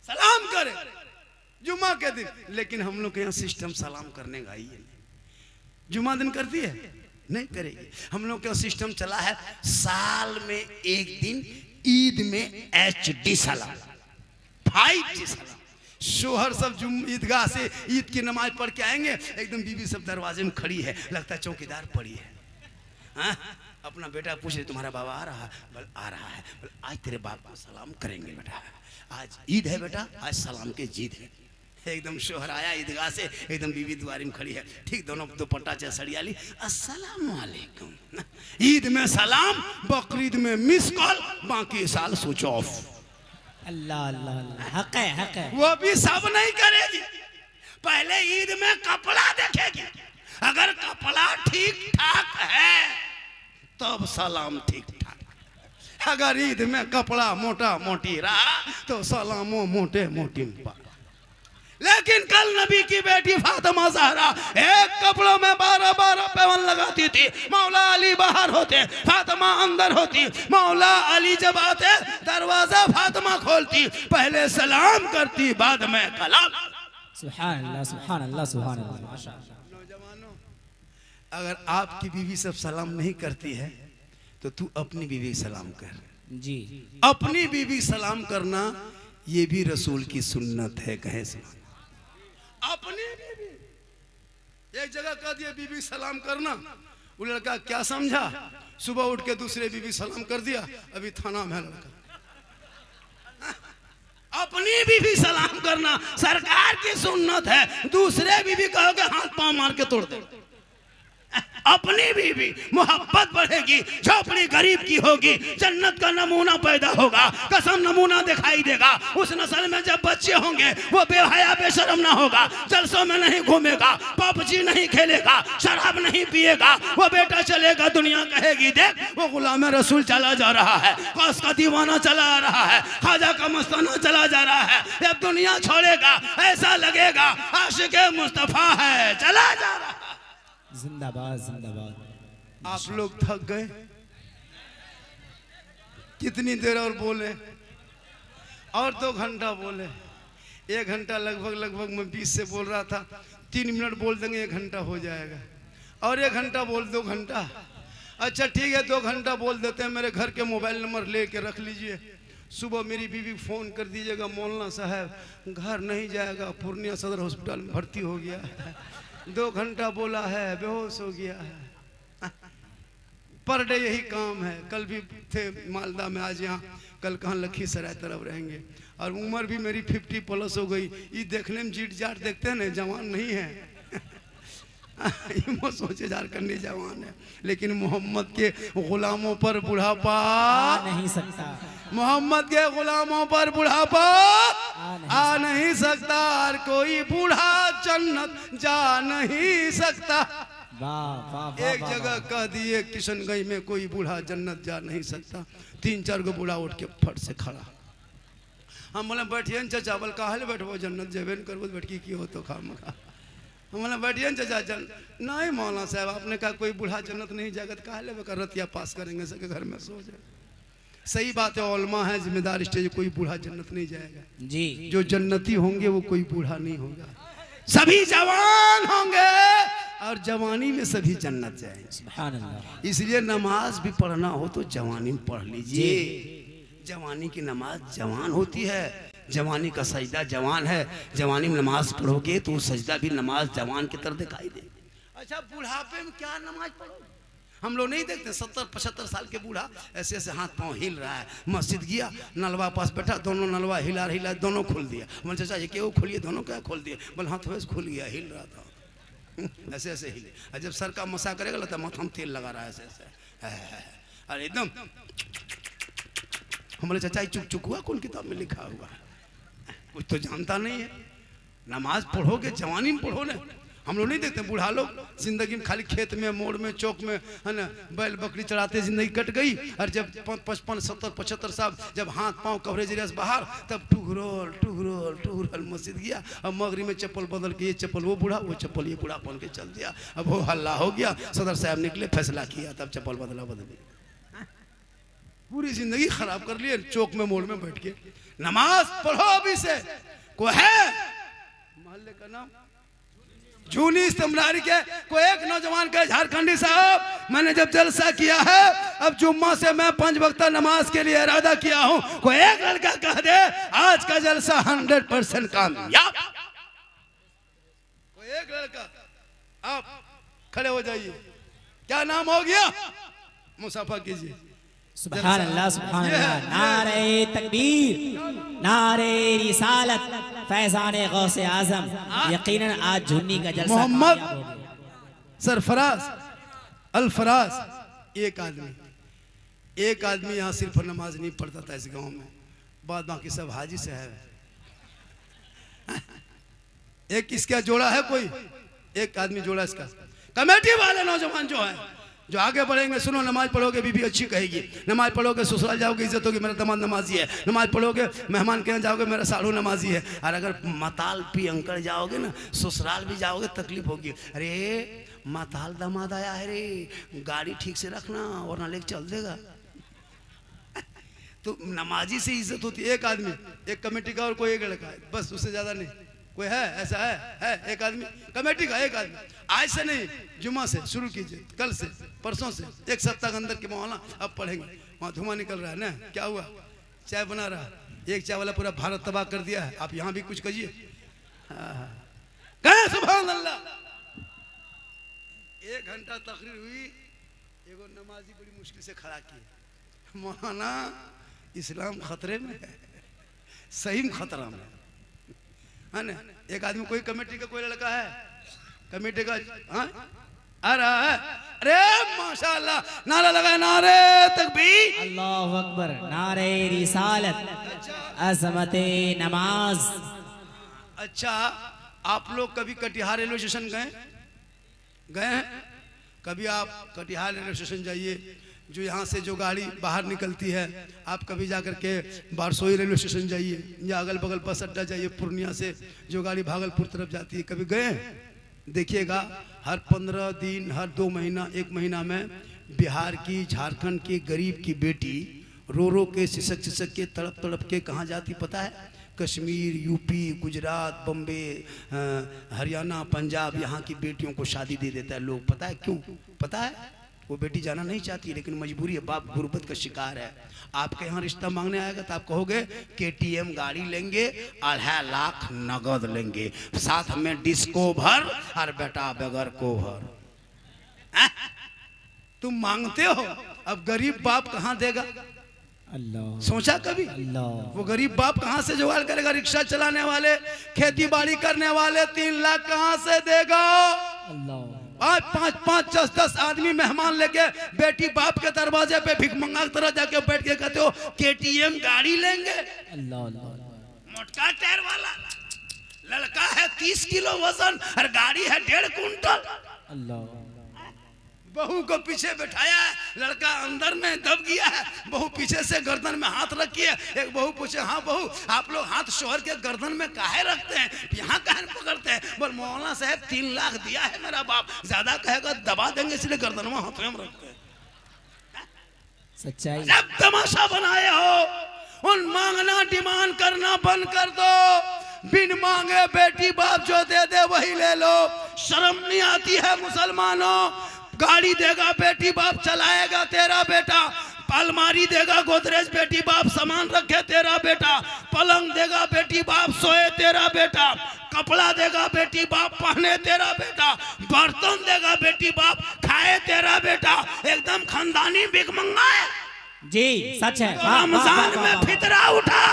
A: सलाम करें जुम्मा के दिन। लेकिन हम लोग के यहाँ सिस्टम सलाम करने का ही है, जुम्मा दिन करती है नहीं करेगी। हम लोग का सिस्टम चला है साल में एक दिन ईद में HD सलाम, 5G सलाम। शोहर सब ईदगाह से ईद की नमाज पढ़ के आएंगे, एकदम बीवी सब दरवाजे में खड़ी है, लगता है चौकीदार पड़ी है। हाँ? अपना बेटा पूछ रहे तुम्हारा बाबा आ रहा है? बोल आ रहा है। बोल आज तेरे बाप को सलाम करेंगे बेटा, आज ईद है बेटा, आज सलाम के जीत है। एकदम शोहर आया ईदगाह से, एकदम बीवी द्वारी में खड़ी है, ठीक दोनों दुपट्टा चाहे सड़िया ली, अस्सलाम वालेकुम। ईद में सलाम, बकरीद में मिस कॉल, बाकी साल स्विच ऑफ।
B: अल्लाह अल्लाह अल्लाह, हक है हक है।
A: वो भी सब नहीं करेगी, पहले ईद में कपड़ा देखेगी, अगर कपड़ा ठीक ठाक है तब सलाम ठीक ठाक, अगर ईद में कपड़ा मोटा मोटी रहा तो सलामो मोटे मोटी पा। लेकिन कल नबी की बेटी फातिमा ज़हरा एक कपड़ों में 12-12 पैवन लगाती थी, मौला अली बाहर होते, फातिमा अंदर होती, मौला अली जब आते दरवाजा फातिमा खोलती, पहले सलाम करती बाद में कलाम।
B: सुभान अल्लाह सुभान अल्लाह सुभान अल्लाह। माशाअल्लाह।
A: नौजवानों, अगर आपकी बीवी सब सलाम नहीं करती है तो तू अपनी बीवी सलाम कर
B: जी।
A: अपनी बीवी सलाम करना ये भी रसूल की सुन्नत है, कहे सुना। अपनी बीवी, एक जगह कह दिया बीवी सलाम करना, वो लड़का क्या समझा, सुबह उठ के दूसरे बीवी सलाम कर दिया, अभी थाना में है लड़का। अपनी बीवी सलाम करना सरकार की सुन्नत है, दूसरे बीवी कहोगे हाथ पांव मार के तोड़ दे। अपनी बीवी मोहब्बत बढ़ेगी, झोपड़ी गरीब की होगी, जन्नत का नमूना पैदा होगा, कसम नमूना दिखाई देगा। उस नस्ल में जब बच्चे होंगे वो बेहया बेशरम ना होगा, जलसों में नहीं घूमेगा, पबजी नहीं खेलेगा, शराब नहीं पिएगा, वो बेटा चलेगा दुनिया कहेगी देख वो गुलाम रसूल चला जा रहा है, कौस का दीवाना चला आ रहा है, ख्वाजा का मस्ताना चला जा रहा है, जब दुनिया छोड़ेगा ऐसा लगेगा आशिक मुस्तफा है चला जा रहा है।
B: जिंदाबाद जिंदाबाद।
A: आप लोग थक गए, कितनी देर और बोले, और 2 घंटा बोले, 1 घंटा लगभग मैं 20 से बोल रहा था, 3 मिनट बोल देंगे 1 घंटा हो जाएगा, और 1 घंटा बोल 2 घंटा। अच्छा ठीक है 2 घंटा बोल देते हैं, मेरे घर के मोबाइल नंबर ले के रख लीजिए, सुबह मेरी बीवी फ़ोन कर दीजिएगा, मौलाना साहब घर नहीं जाएगा, पूर्णिया सदर हॉस्पिटल में भर्ती हो गया है, 2 घंटा बोला है बेहोश हो गया है। पर डे यही काम है, कल भी थे मालदा में, आज यहाँ, कल कहाँ लखीसराय तरफ रहेंगे, और उम्र भी मेरी 50+ हो गई। ये देखने में जीट जाट देखते हैं ना, जवान नहीं है सोचे झारखंडी जवान है, लेकिन मोहम्मद के गुलामों पर बुढ़ापा
B: नहीं सकता,
A: मोहम्मद के गुलामों पर बुढ़ापा आ नहीं सकता, और कोई बूढ़ा जन्नत जा नहीं सकता।
B: वाह वाह।
A: एक जगह कह दिए किशनगंज में कोई बूढ़ा जन्नत जा नहीं सकता, 3-4 गो बूढ़ा उठ के फट से खड़ा, हम बोले बैठिए चाचा, बोल काहे बैठबो जन्नत जेबे न करबो बैठकी की हो तो खाम खा, हम बोले बैठिए चाचा, नहीं मौलाना साहब आपने कहा कोई बूढ़ा जन्नत नहीं जाएगा, तो काहे लेकर रतिया पास करेंगे सके घर में सो जाए। सही बात है, उलमा है जिम्मेदार स्टेज, कोई बूढ़ा जन्नत नहीं जाएगा
B: जी,
A: जो जन्नती होंगे वो कोई बूढ़ा नहीं होगा, सभी जवान होंगे और जवानी में सभी जन्नत जाएंगे।
B: सुभान अल्लाह।
A: इसलिए नमाज भी पढ़ना हो तो जवानी में पढ़ लीजिए, जवानी की नमाज जवान होती है, जवानी का सजदा जवान है, जवानी में नमाज पढ़ोगे तो सजदा भी नमाज जवान की तरह दिखाई दे। अच्छा बुढ़ापे में क्या नमाज पढ़ोगे, हम लोग नहीं देखते 70-75 साल के बूढ़ा ऐसे ऐसे हाथ पांव हिल रहा है, मस्जिद गया नलवा पास बैठा, दोनों नलवा हिला हिला दोनों खोल दिया, बोले चाचा ये क्यों खोलिए, दोनों क्या खोल दिए, बोले हाथ वैसे खुल गया, हिल रहा था ऐसे ऐसे हिले, और जब सर का मसा करेगा लगता है माथा में तेल लगा रहा है ऐसे ऐसे, और एकदम हमारे चाचा चुक चुक हुआ कौन किताब में लिखा हुआ है, कुछ तो जानता नहीं है। नमाज पढ़ोगे जवानी में पढ़ो ना, हम लोग नहीं देखते बूढ़ा लोग जिंदगी में खाली खेत में मोड़ में चौक में है ना बैल बकरी चढ़ाते जिंदगी कट गई, और जब 55 70 75 साल जब हाथ पांव कवरेज रस बाहर, तब टुघरोल टुघरोल टुघरोल मस्जिद गया, अब मगरी में चप्पल बदल के ये चप्पल वो बूढ़ा, वो चप्पल ये बूढ़ा पहन के चल दिया। अब वो हल्ला हो गया, सदर साहब निकले फैसला किया, तब चप्पल बदला बदली, पूरी जिंदगी खराब कर लिए चौक में मोड़ में बैठ के। नमाज पढ़ो अभी से। कोई है मोहल्ले का नाम जूनी इस्तेमाल के, कोई एक नौजवान कहे झारखंडी साहब मैंने जब जलसा किया है, अब जुम्मा से मैं 5 वक्त नमाज के लिए इरादा किया हूं, कोई एक लड़का कह दे आज का जलसा 100% कामयाब। कोई एक लड़का, आप खड़े हो जाइए, क्या नाम हो गया, मुसाफा कीजिए।
B: सुभान अल्लाह सुभान अल्लाह, नारे तकबीर, नारे रिसालत, फैज़ाने गौसे आज़म। यकीनन आज झुन्नी का जलसा
A: मोहम्मद
B: कामयाब हो गया।
A: सरफराज अल्फराज, एक आदमी यहाँ सिर्फ नमाज नहीं पढ़ता था इस गांव में, बाद बाकी सब हाजी साहब। एक इसका जोड़ा है, कोई एक आदमी जोड़ा इसका। कमेटी वाले नौजवान जो है जो आगे बढ़ेंगे, सुनो नमाज पढ़ोगे बीबी अच्छी कहेगी, नमाज पढ़ोगे ससुराल जाओगे इज्जत होगी, मेरा दामाद नमाजी है, नमाज पढ़ोगे मेहमान के यहाँ जाओगे मेरा साड़ू नमाजी है, और अगर मताल पी अंकड़ जाओगे ना ससुराल भी जाओगे तकलीफ होगी, अरे मताल दामाद आया है रे, गाड़ी ठीक से रखना वरना लेके चल देगा। तो नमाजी से इज्जत होती है। एक आदमी, एक कमेटी का और कोई एक लड़का है, बस उससे ज्यादा नहीं। कोई है ऐसा है एक आदमी कमेटी का, एक आदमी। आज से नहीं, जुम्मा से शुरू कीजिए, कल से परसों से, एक सप्ताह के अंदर के मौलाना अब पढ़ेंगे। वहाँ धुआं निकल रहा है ना, क्या हुआ, चाय बना रहा, एक चाय वाला पूरा भारत तबाह कर दिया है, आप यहाँ भी कुछ कहिए। कहे सुभान अल्लाह। 1 घंटा तकरीर हुई, एगो नमाजी बड़ी मुश्किल से खड़ा किए, मौलाना इस्लाम खतरे में है, सही में खतरा में है ना। एक आदमी, कोई कमेटी का कोई लड़का है कमेटी का, हाँ आ रहा है, अरे माशाअल्लाह, नारा लगा, नारे तकबीर,
B: अल्लाहु अकबर, नारे रिसालत, अज़मते नमाज।
A: अच्छा, आप लोग कभी कटिहार रेलवे स्टेशन गए हैं? कभी आप कटिहार रेलवे स्टेशन जाइए, जो यहाँ से जो गाड़ी बाहर निकलती है, आप कभी जाकर के बारसोई रेलवे स्टेशन जाइए, या अगल बगल बस अड्डा जाइए, पूर्णिया से जो गाड़ी भागलपुर तरफ जाती है, कभी गए? देखिएगा हर 15 दिन, हर 2 महीना, 1 महीना में बिहार की, झारखंड की गरीब की बेटी रो रो के, सिसक के, तड़प तड़प के कहाँ जाती पता है? कश्मीर, यूपी, गुजरात, बम्बे, हरियाणा, पंजाब, यहाँ की बेटियों को शादी दे देता है लोग। पता है क्यों? पता है? वो बेटी जाना नहीं चाहती, लेकिन मजबूरी है, बाप गुर्बत का शिकार है। आपके यहाँ रिश्ता मांगने आएगा तो आप कहोगे KTM गाड़ी लेंगे, 2.5 लाख नगद लेंगे, साथ में डिस्को भर, और बेटा बगैर को भर। तुम मांगते हो, अब गरीब बाप कहाँ देगा?
B: अल्लाह,
A: सोचा कभी?
B: अल्लाह,
A: वो गरीब बाप कहाँ से जुगाड़ करेगा? रिक्शा चलाने वाले, खेती बाड़ी करने वाले 3 लाख कहाँ से देगा?
B: अल्लाह,
A: आज 5-5, 10-10 आदमी मेहमान लेके बेटी बाप के दरवाजे पे भिख मंगा की तरह जाके बैठ के कहते हो KTM गाड़ी लेंगे।
B: अल्लाह, अल्लाह,
A: मोटका टायर वाला लड़का है, 30 किलो वजन, और गाड़ी है 1.5 कुंटल।
B: अल्लाह,
A: बहू को पीछे बैठाया है, लड़का अंदर में दब गया है, बहू पीछे से गर्दन में हाथ रखी है। एक बहू पूछे, हाँ बहू आप लोग हाथ शोहर के गर्दन में काहे रखते हैं, यहाँ काहे पकड़ते हैं? बोल मौलाना साहब 3 लाख दिया है मेरा बाप, ज्यादा कहेगा दबा देंगे, इसलिए गर्दन में हाथ में रखते हैं।
B: सच्चाई।
A: जब तमाशा बनाए हो, उन मांगना डिमांड करना बंद कर दो। बिन मांगे बेटी बाप जो दे दे वही ले लो। शर्म नहीं आती है मुसलमानों? गाड़ी देगा बेटी बाप, चलाएगा तेरा बेटा। अलमारी देगा गोदरेज, बेटी बाप सामान रखे तेरा बेटा। पलंग देगा बेटी बाप, सोए तेरा बेटा। कपड़ा देगा बेटी बाप, पहने तेरा बेटा। बर्तन देगा बेटी बाप, खाए तेरा बेटा। एकदम खानदानी भिखमंगा है
B: जी, सच है।
A: रमजान में फितरा उठा,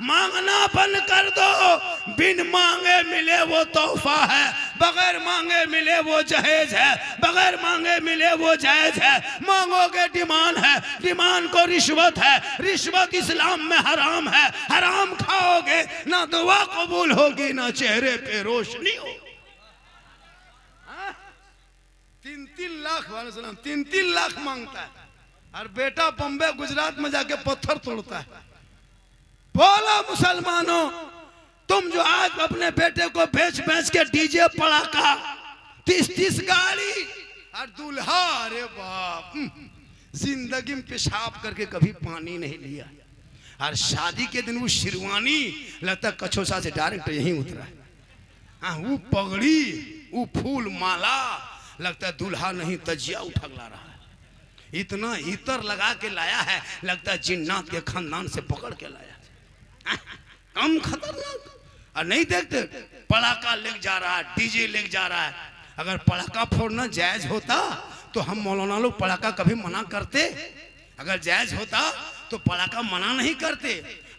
A: मांगना बंद कर दो। बिन मांगे मिले वो तोहफा है, बगैर मांगे मिले वो जहेज है, बगैर मांगे मिले वो जायज है। मांगोगे डिमांड है, डिमांड को रिश्वत है, रिश्वत इस्लाम में हराम है। हराम खाओगे ना दुआ कबूल होगी ना चेहरे पे रोशनी हो। 3-3 लाख वाले सलाम 3-3 लाख मांगता है और बेटा बम्बे गुजरात में जाके पत्थर तोड़ता है। बोलो मुसलमानों, तुम जो आज अपने बेटे को बेच बेच के डीजे पड़ाका 30-30 गाड़ी और दूल्हा, अरे बाप, जिंदगी में पेशाब करके कभी पानी नहीं लिया और शादी के दिन वो शेरवानी लगता कछोसा से डायरेक्ट यहीं उतरा है। हाँ, वो पगड़ी, वो फूल माला, लगता है दूल्हा नहीं तजिया उठा ला रहा है। इतना इतर लगा के लाया है, लगता है जिन्नात के खानदान से पकड़ के लाया। कम खतरनाक। और नहीं देखते पड़ाका लेके जा रहा है, डीजे लेके जा रहा है। अगर पड़ाका फोड़ना जायज होता तो हम मौलाना लोग पड़ाका कभी मना करते? अगर जायज होता तो पड़ाका मना नहीं करते।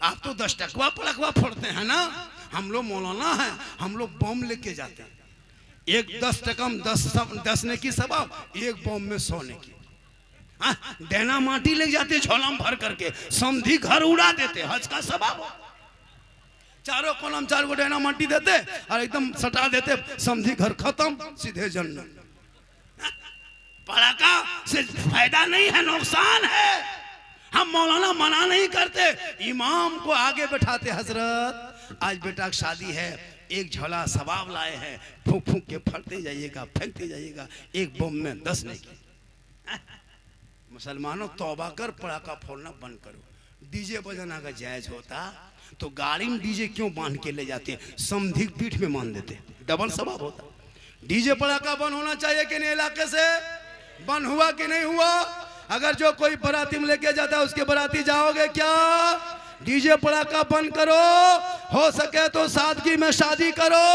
A: आप तो 10 टकवा पड़ाका फोड़ते हैं ना, हम लोग मौलाना हैं, हम लोग बम लेके जाते हैं। एक 10 टका में 10 ने की सवाब, एक बम में 100 ने की। देना माटी ले जाते झोला में भर करके, समधी घर उड़ा देते, हज का सवाब। चारों कोलम 4 गो देना माटी देते और एकदम सटा देते, समधी घर खत्म, सीधे जन्नत। पड़ाका से फायदा नहीं है, नुकसान है। हम मौलाना मना नहीं करते, इमाम को आगे बैठाते, हजरत आज बेटा की शादी है, एक झोला सवाब लाए हैं, फूंक फूंक के फटते जाइएगा, फेंकते जाइएगा, एक बम में 10 नहीं की। मुसलमानों, तौबा कर, पड़ाका फोड़ना बंद करो। डीजे बजाना अगर जायज होता तो गाड़ी में डीजे क्यों बांध के ले जाते? समधी पीठ में मान देते, डबल सवाब होता। डीजे पड़ाका बंद होना चाहिए कि नहीं? इलाके से बंद हुआ कि नहीं हुआ? अगर जो कोई बाराती में लेके जाता है उसके बाराती जाओगे क्या? डीजे पड़ाका बंद करो, हो सके तो सादगी में शादी करो,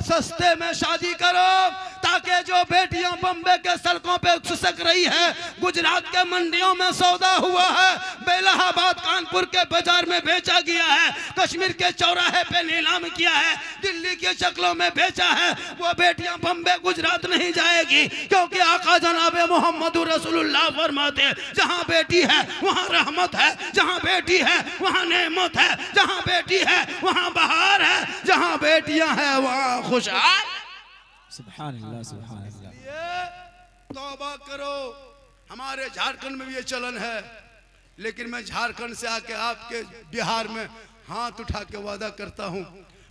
A: सस्ते में शादी करो, ताकि जो बेटियां बम्बे के सड़कों पे खिसक रही है, गुजरात के मंडियों में सौदा हुआ है, बेलाहाबाद कानपुर के बाजार में बेचा गया है, कश्मीर के चौराहे पे नीलाम किया है, दिल्ली के शक्लों में बेचा है, वो बेटियां बम्बे गुजरात नहीं जाएगी, क्योंकि आका जनाब मोहम्मद रसूलुल्लाह फरमाते हैं, जहां बेटी है वहां रहमत है, जहां बेटी है वहां नेमत है, जहां बेटी है वहां बहार है, जहां बेटियां हैं वहां खुशहाल।
B: सुभान अल्लाह, सुभान अल्लाह।
A: तौबा करो। हमारे झारखंड में भी ये चलन है, लेकिन मैं झारखंड से आके आपके बिहार में हाथ उठा के वादा करता हूँ,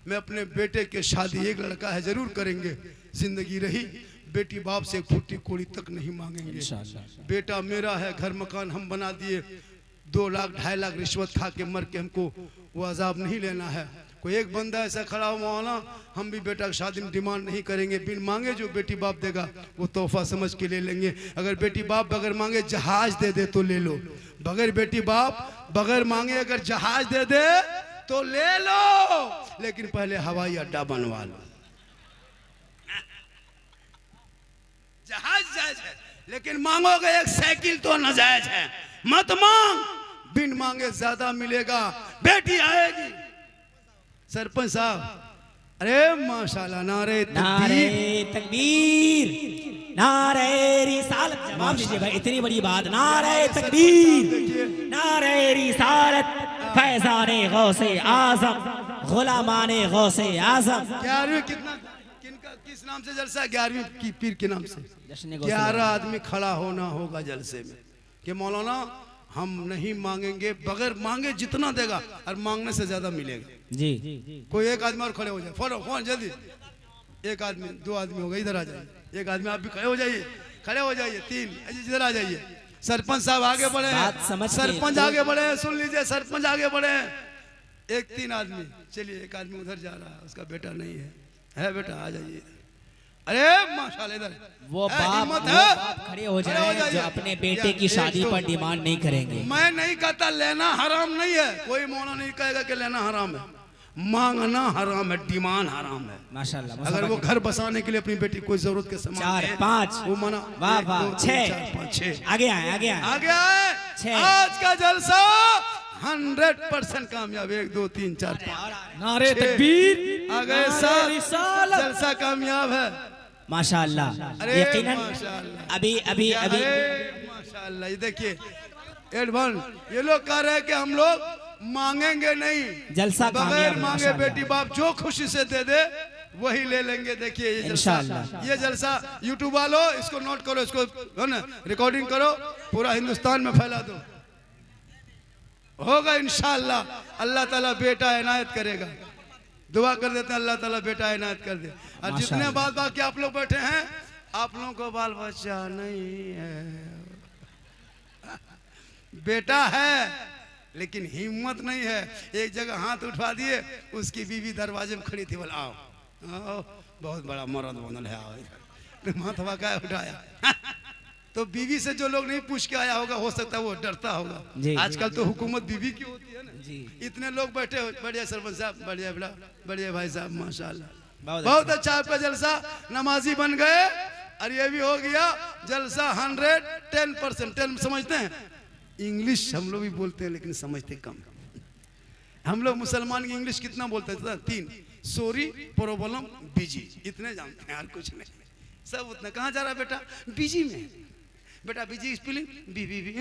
A: मैं अपने बेटे के शादी, एक लड़का है, जरूर करेंगे। जिंदगी रही बेटी बाप से 1 फुट्टी कोड़ी तक नहीं मांगेंगे। बेटा मेरा है, घर मकान हम बना दिए, 2 लाख 2.5 लाख रिश्वत खा के मर के हमको वो अजाब नहीं लेना है। कोई एक बंदा ऐसा खड़ा हुआ मौलाना, हम भी बेटा की शादी में डिमांड नहीं करेंगे, बिन मांगे जो बेटी बाप देगा वो तोहफा समझ के ले लेंगे। अगर बेटी बाप बगैर मांगे जहाज दे दे तो ले लो, बगैर बेटी बाप बगैर मांगे अगर जहाज दे दे तो ले लो, लेकिन पहले हवाई अड्डा बनवा लो। जहाज जायज है, लेकिन मांगोगे एक साइकिल तो नाजायज है। मत मांग, बिन मांगे ज्यादा मिलेगा, बेटी आएगी। सरपंच साहब, अरे माशाल्लाह, नारे
B: तकबीर, नारे रिसालत। जवाब दीजिए भाई, इतनी बड़ी बात। नारे तकबीर, नारे रिसालत, फैज़ाने गौसे आज़म, गुलामाने गौसे आज़म।
A: 11वीं किस नाम से जलसा? 11वीं की पीर के नाम से 11 आदमी खड़ा होना होगा जलसे में कि मौलाना हम नहीं मांगेंगे, बगैर मांगे जितना देगा और मांगने से ज्यादा मिलेगा।
B: जी,
A: कोई एक आदमी और खड़े हो जाए, फोन जल्दी, एक आदमी, 2 आदमी हो गए, इधर आ जाइए, एक आदमी आप भी खड़े हो जाइए, खड़े हो जाइए, 3 इधर आ जाइए। सरपंच साहब आगे बढ़े, सरपंच आगे बढ़े, सुन लीजिए, सरपंच आगे बढ़े। 1-3 आदमी, चलिए, एक आदमी उधर जा रहा है, उसका बेटा नहीं है बेटा, आ जाइए। अरे माशाल्लाह, इधर
B: वो बाप खड़े हो जाए जो अपने बेटे की शादी पर डिमांड नहीं करेंगे।
A: मैं नहीं कहता लेना हराम नहीं है, कोई मौलाना नहीं कहेगा कि लेना हराम है, मांगना हराम है, डिमांड हराम है। माशाल्लाह, अगर वो घर बसाने के लिए अपनी बेटी कोई जरूरत के सामान
B: 4, 5
A: वो मना,
B: वाह वाह, 6 आगे आए, आगे आए,
A: आगे आए।
B: 6
A: आज का जलसा 100% कामयाब। 1 2 3 4 5
C: नारे तकबीर,
A: आ गए साहब, जलसा कामयाब है
B: माशाअल्लाह।
A: अरे
B: यकीनन
A: माशाअल्लाह।
B: अभी अभी अभी
A: अरे माशाअल्लाह, ये देखिए एडवांस, ये लोग कह रहे हैं कि हम लोग मांगेंगे नहीं,
B: जलसा
A: बगैर
B: कामयाब
A: मांगे
B: माशाअल्लाह।
A: बेटी बाप जो खुशी से दे दे वही ले लेंगे। देखिए ये जलसा,
B: इंशाअल्लाह।
A: ये जलसा यूट्यूब वालों इसको नोट करो, इसको है ना रिकॉर्डिंग करो, पूरा हिंदुस्तान में फैला दो, होगा इंशाअल्लाह। अल्लाह ताला बेटा इनायत करेगा, दुआ कर देते हैं अल्लाह ताला बेटा इनायत कर दे। और जितने बात बाकी आप लोग बैठे हैं, आप लोगों को बाल बच्चा नहीं है, बेटा है लेकिन हिम्मत नहीं है। एक जगह हाथ उठा दिए, उसकी बीवी दरवाजे में खड़ी थी, बोला आओ आओ, बहुत बड़ा मर्द बनल है, आओ इधर। हाथ हवा का उठाया तो बीवी से जो लोग नहीं पूछ के आया होगा, हो सकता है वो डरता होगा। आजकल तो हुकूमत बीवी की होती है ना जी। इतने लोग बैठे हो, बढ़िया सरपंच साहब, बढ़िया बेटा, बढ़िया भाई साहब, माशाल्लाह बहुत अच्छा आपका जलसा, नमाजी बन गए। और ये भी हो गया जलसा 110%। 10 समझते हैं इंग्लिश, हम लोग भी बोलते हैं लेकिन समझते कम। हम लोग मुसलमान की इंग्लिश कितना बोलते हैं? 3, सॉरी, प्रॉब्लम, बिजी, इतने जानते हैं, और कुछ नहीं। सब उतना। कहाँ जा रहा है बेटा? बिजी में। बेटा busy spelling B B B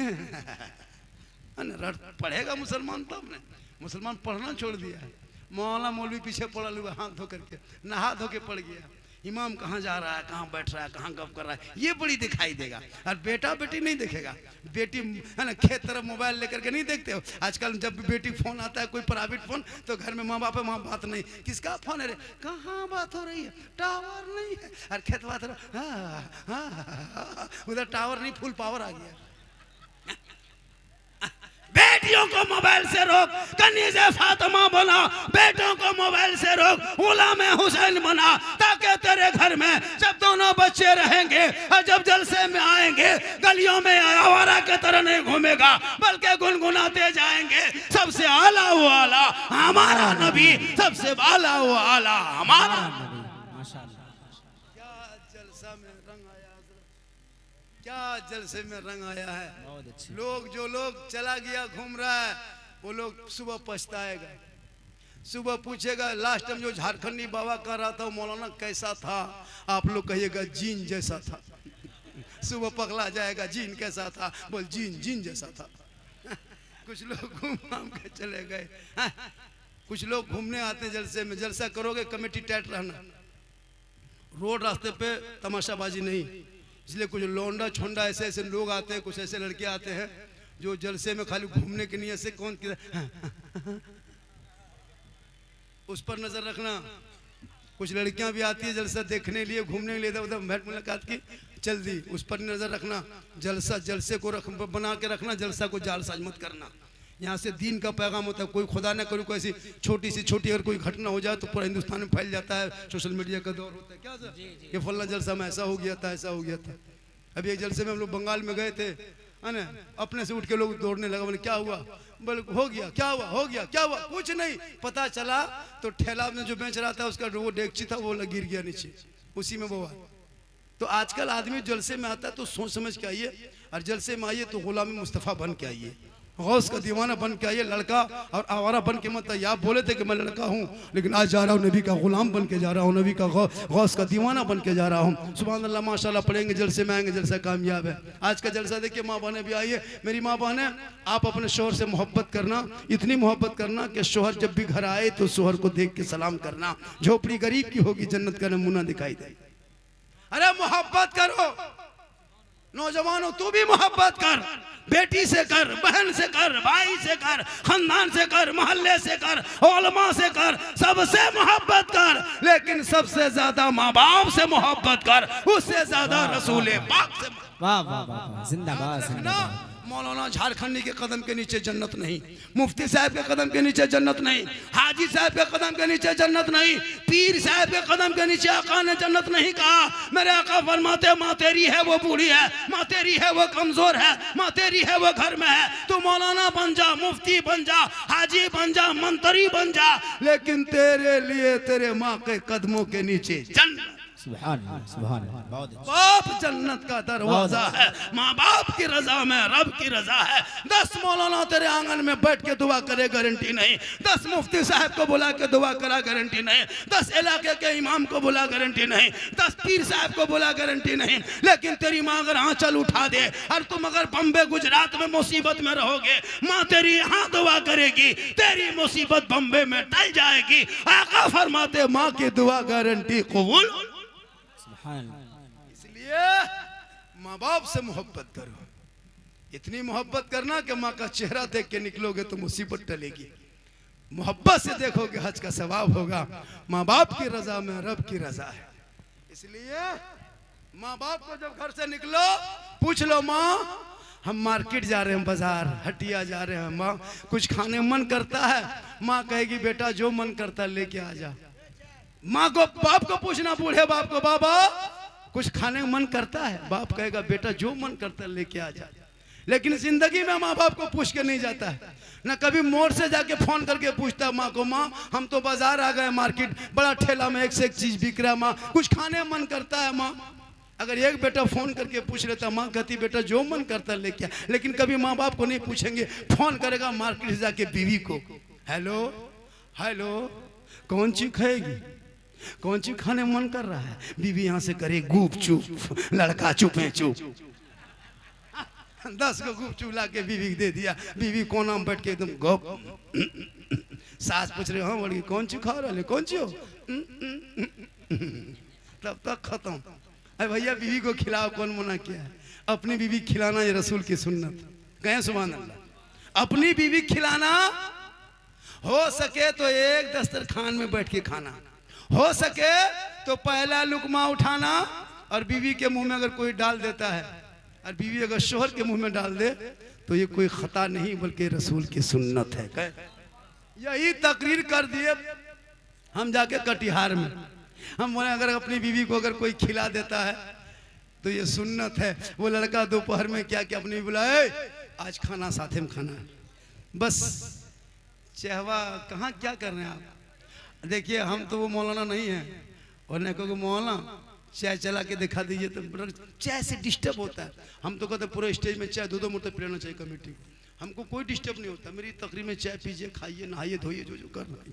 A: पढ़ेगा मुसलमान तब ने। मुसलमान पढ़ना छोड़ दिया है, मौलाना मौलवी पीछे पड़ा हुआ, हाथ धो करके, नहा धो के पड़ गया। इमाम कहाँ जा रहा है, कहाँ बैठ रहा है, कहाँ गप कर रहा है, ये बड़ी दिखाई देगा। और बेटा बेटी नहीं देखेगा। बेटी है ना खेत तरफ मोबाइल लेकर के नहीं देखते हो आजकल। जब भी बेटी फोन आता है, कोई प्राइवेट फोन, तो घर में माँ बाप है, वहाँ बात नहीं, किसका फोन है रे, कहाँ बात हो रही है, टावर नहीं है। और खेत बात उधर टावर नहीं, फुल पावर आ गया। बेटियों को मोबाइल से रोक, कनीज़े फातिमा बना, बेटों को मोबाइल से रोक, गुलाम हुसैन बना, ताकि तेरे घर में जब दोनों बच्चे रहेंगे और जब जलसे में आएंगे, गलियों में आवारा के तरह नहीं घूमेगा, बल्कि गुनगुनाते जाएंगे, सबसे आला वो आला हमारा नबी, सबसे आला वो आला हमारा नबी। क्या जलसा में रंग आया, क्या जलसे में रंग आया है। लोग जो लोग चला गया घूम रहा है, वो लोग सुबह पछताएगा, सुबह पूछेगा लास्ट टाइम जो झारखंडी बाबा कह रहा था मौलाना कैसा था, आप लोग कहिएगा जीन जैसा था। सुबह पगला जाएगा, जीन कैसा था, बोल जीन जीन जैसा था। कुछ लोग घूम घाम के चले गए। कुछ लोग घूमने आते हैं जलसे में। जलसा करोगे कमेटी टाइट रहना, रोड रास्ते पे तमाशाबाजी नहीं। इसलिए कुछ लौंडा छोंडा ऐसे ऐसे लोग आते हैं, कुछ ऐसे लड़के आते हैं जो जलसे में खाली घूमने की नीयत से कौन उस पर नजर रखना। कुछ लड़कियां भी आती है जलसा देखने लिए, घूमने के लिए, उधर भेंट मुलाकात की चल दी, उस पर नजर रखना। जलसा जलसे को बना के रखना, जलसा को जालसाज मत करना। यहाँ से दीन का पैगाम होता है। कोई खुदा न करे कोई ऐसी छोटी सी छोटी अगर कोई घटना हो जाए तो पूरा हिंदुस्तान में फैल जाता है। सोशल मीडिया का दौर होता है, क्या सर ये फलना जलसा में ऐसा हो गया था, ऐसा हो गया था। अभी एक जलसे में हम लोग बंगाल में गए थे, है ना, अपने से उठ के लोग दौड़ने लगा, बोले क्या हुआ, बोले हो गया, क्या हुआ, हो गया, क्या हुआ, कुछ नहीं। पता चला तो ठेला में जो बेच रहा था उसका वो डेगची था, वो गिर गया नीचे, उसी में वो। तो आजकल आदमी जलसे में आता है तो सोच समझ के आइए, और जलसे में आइए तो गुलाम मुस्तफ़ा बन के आइए, गौस का दीवाना बन के आइए। लड़का और आवारा बन के मत आइए। आप बोले थे कि मैं लड़का हूँ, लेकिन आज जा रहा हूँ नबी का गुलाम बन के जा रहा हूँ, नबी का गौस का दीवाना बन के जा रहा हूँ। सुभान अल्लाह, माशाल्लाह पढ़ेंगे, जलसे में आएंगे, जलसा कामयाब है। आज का जलसा देखिए, माँ बहनें भी आइए। मेरी माँ बहनें, आप अपने शोहर से मोहब्बत करना, इतनी मोहब्बत करना कि शोहर जब भी घर आए तो शोहर को देख के सलाम करना। झोपड़ी गरीब की होगी, जन्नत का नमूना दिखाई दे। अरे मोहब्बत करो नौजवानों, तू भी मोहब्बत कर, बेटी से कर, बहन से कर, भाई से कर, खानदान से कर, मोहल्ले से कर, उलमा से कर, सबसे मोहब्बत कर, लेकिन सबसे ज्यादा माँ बाप से मोहब्बत कर, उससे ज्यादा रसूल पाक से।
B: वाह वाह वाह, जिंदाबाद जिंदाबाद।
A: मौलाना झारखंडी के कदम के नीचे जन्नत नहीं, मुफ्ती साहब के कदम के नीचे जन्नत नहीं, हाजी साहब के कदम के नीचे जन्नत नहीं, पीर साहब के कदम के नीचे आका ने जन्नत नहीं कहा। मेरे आका फरमाते माँ तेरी है वो बूढ़ी है, माँ तेरी है वो कमजोर है, माँ तेरी है वो घर में है, तू मौलाना बन जा, मुफ्ती बन जा, हाजी बन जा, मंत्री बन जा, लेकिन तेरे लिए तेरे माँ के कदमों के नीचे जन्नत।
B: सुभान अल्लाह, सुभान अल्लाह, बहुत अच्छा।
A: बाप जन्नत का दरवाजा है, माँ बाप की रजा में रब की रजा है। 10 मौलाना तेरे आंगन में बैठ के दुआ करे गारंटी नहीं, 10 मुफ्ती साहब को बुला के दुआ करा गारंटी नहीं, 10 इलाके के इमाम को बुला गारंटी नहीं, 10 पीर साहब को बुला गारंटी नहीं। लेकिन तेरी माँ अगर आंचल उठा दे और तुम अगर बम्बे गुजरात में मुसीबत में रहोगे, माँ तेरी यहाँ दुआ करेगी, तेरी मुसीबत बम्बे में टल जाएगी। आका फरमाते माँ की दुआ गारंटी कबूल। इसलिए माँ बाप से मोहब्बत करो, इतनी मोहब्बत करना कि माँ का चेहरा देख के निकलोगे तो मुसीबत टलेगी। मोहब्बत से देखोगे हज का सवाब होगा। माँ बाप की रजा में रब की रजा है। इसलिए माँ बाप को जब घर से निकलो पूछ लो, माँ हम मार्केट जा रहे हैं, बाजार हटिया जा रहे हैं, माँ कुछ खाने मन करता है? माँ कहेगी बेटा जो मन करता है लेके आ जा। माँ को बाप को पूछना, बूढ़े बाप को, बाबा कुछ खाने मन करता है? बाप कहेगा बेटा जो मन करता है लेके आ जा। लेकिन जिंदगी में माँ बाप को पूछ के नहीं जाता है, ना कभी मोड़ से जाके फोन करके पूछता है माँ को, माँ हम तो बाजार आ गए, मार्केट बड़ा ठेला में एक से एक चीज बिक रहा है, माँ कुछ खाने मन करता है? माँ अगर एक बेटा फोन करके पूछ लेता, माँ कहती बेटा जो मन करता है लेके आ। लेकिन कभी माँ बाप को नहीं पूछेंगे, फोन करेगा मार्केट से जाके बीवी को, हेलो हेलो कौन चीज खाएगी, कौन चीज खाने मन कर रहा है? बीवी यहाँ से करे गुप चुप, लड़का चुपे चुप। 10 को गुप चुप ला के बीवी दे दिया। बीवी कोना में बैठ के एकदम गप। सास पूछ रहे, हाँ बड़ी कौन चीज खा रहे, कौन चीज हो? तब तक खत्म। अरे भैया बीवी को खिलाओ, कौन मना किया है? अपनी बीवी खिलाना ये रसूल की सुन्नत। कहें सुभान अल्लाह। अपनी बीवी खिलाना, हो सके तो एक दस्तरखान में बैठ के खाना, हो सके तो पहला लुकमा उठाना, और बीवी के मुंह में अगर कोई डाल देता है और बीवी अगर शोहर के मुंह में डाल दे तो ये कोई खता नहीं बल्कि रसूल की सुन्नत है। यही तकरीर कर दिए हम जाके कटिहार में। हम बोले अगर अपनी बीवी को अगर कोई खिला देता है तो ये सुन्नत है। वो लड़का दोपहर में क्या क्या अपनी बुलाए, आज खाना साथे में खाना है, बस चहवा कहाँ क्या कर रहे हैं आप? देखिए हम तो वो मौलाना नहीं है, और नहीं कहोगे मौलाना चाय चला के दिखा दीजिए, तो चाय से डिस्टर्ब होता है। हम तो कहते पूरे स्टेज में चाय 2-2 मुर्तब पिलाना चाहिए कमेटी को। हमको कोई डिस्टर्ब नहीं होता, मेरी तकरीर में चाय पीजिए, खाइए, नहाइए, धोइए, जो जो करना है।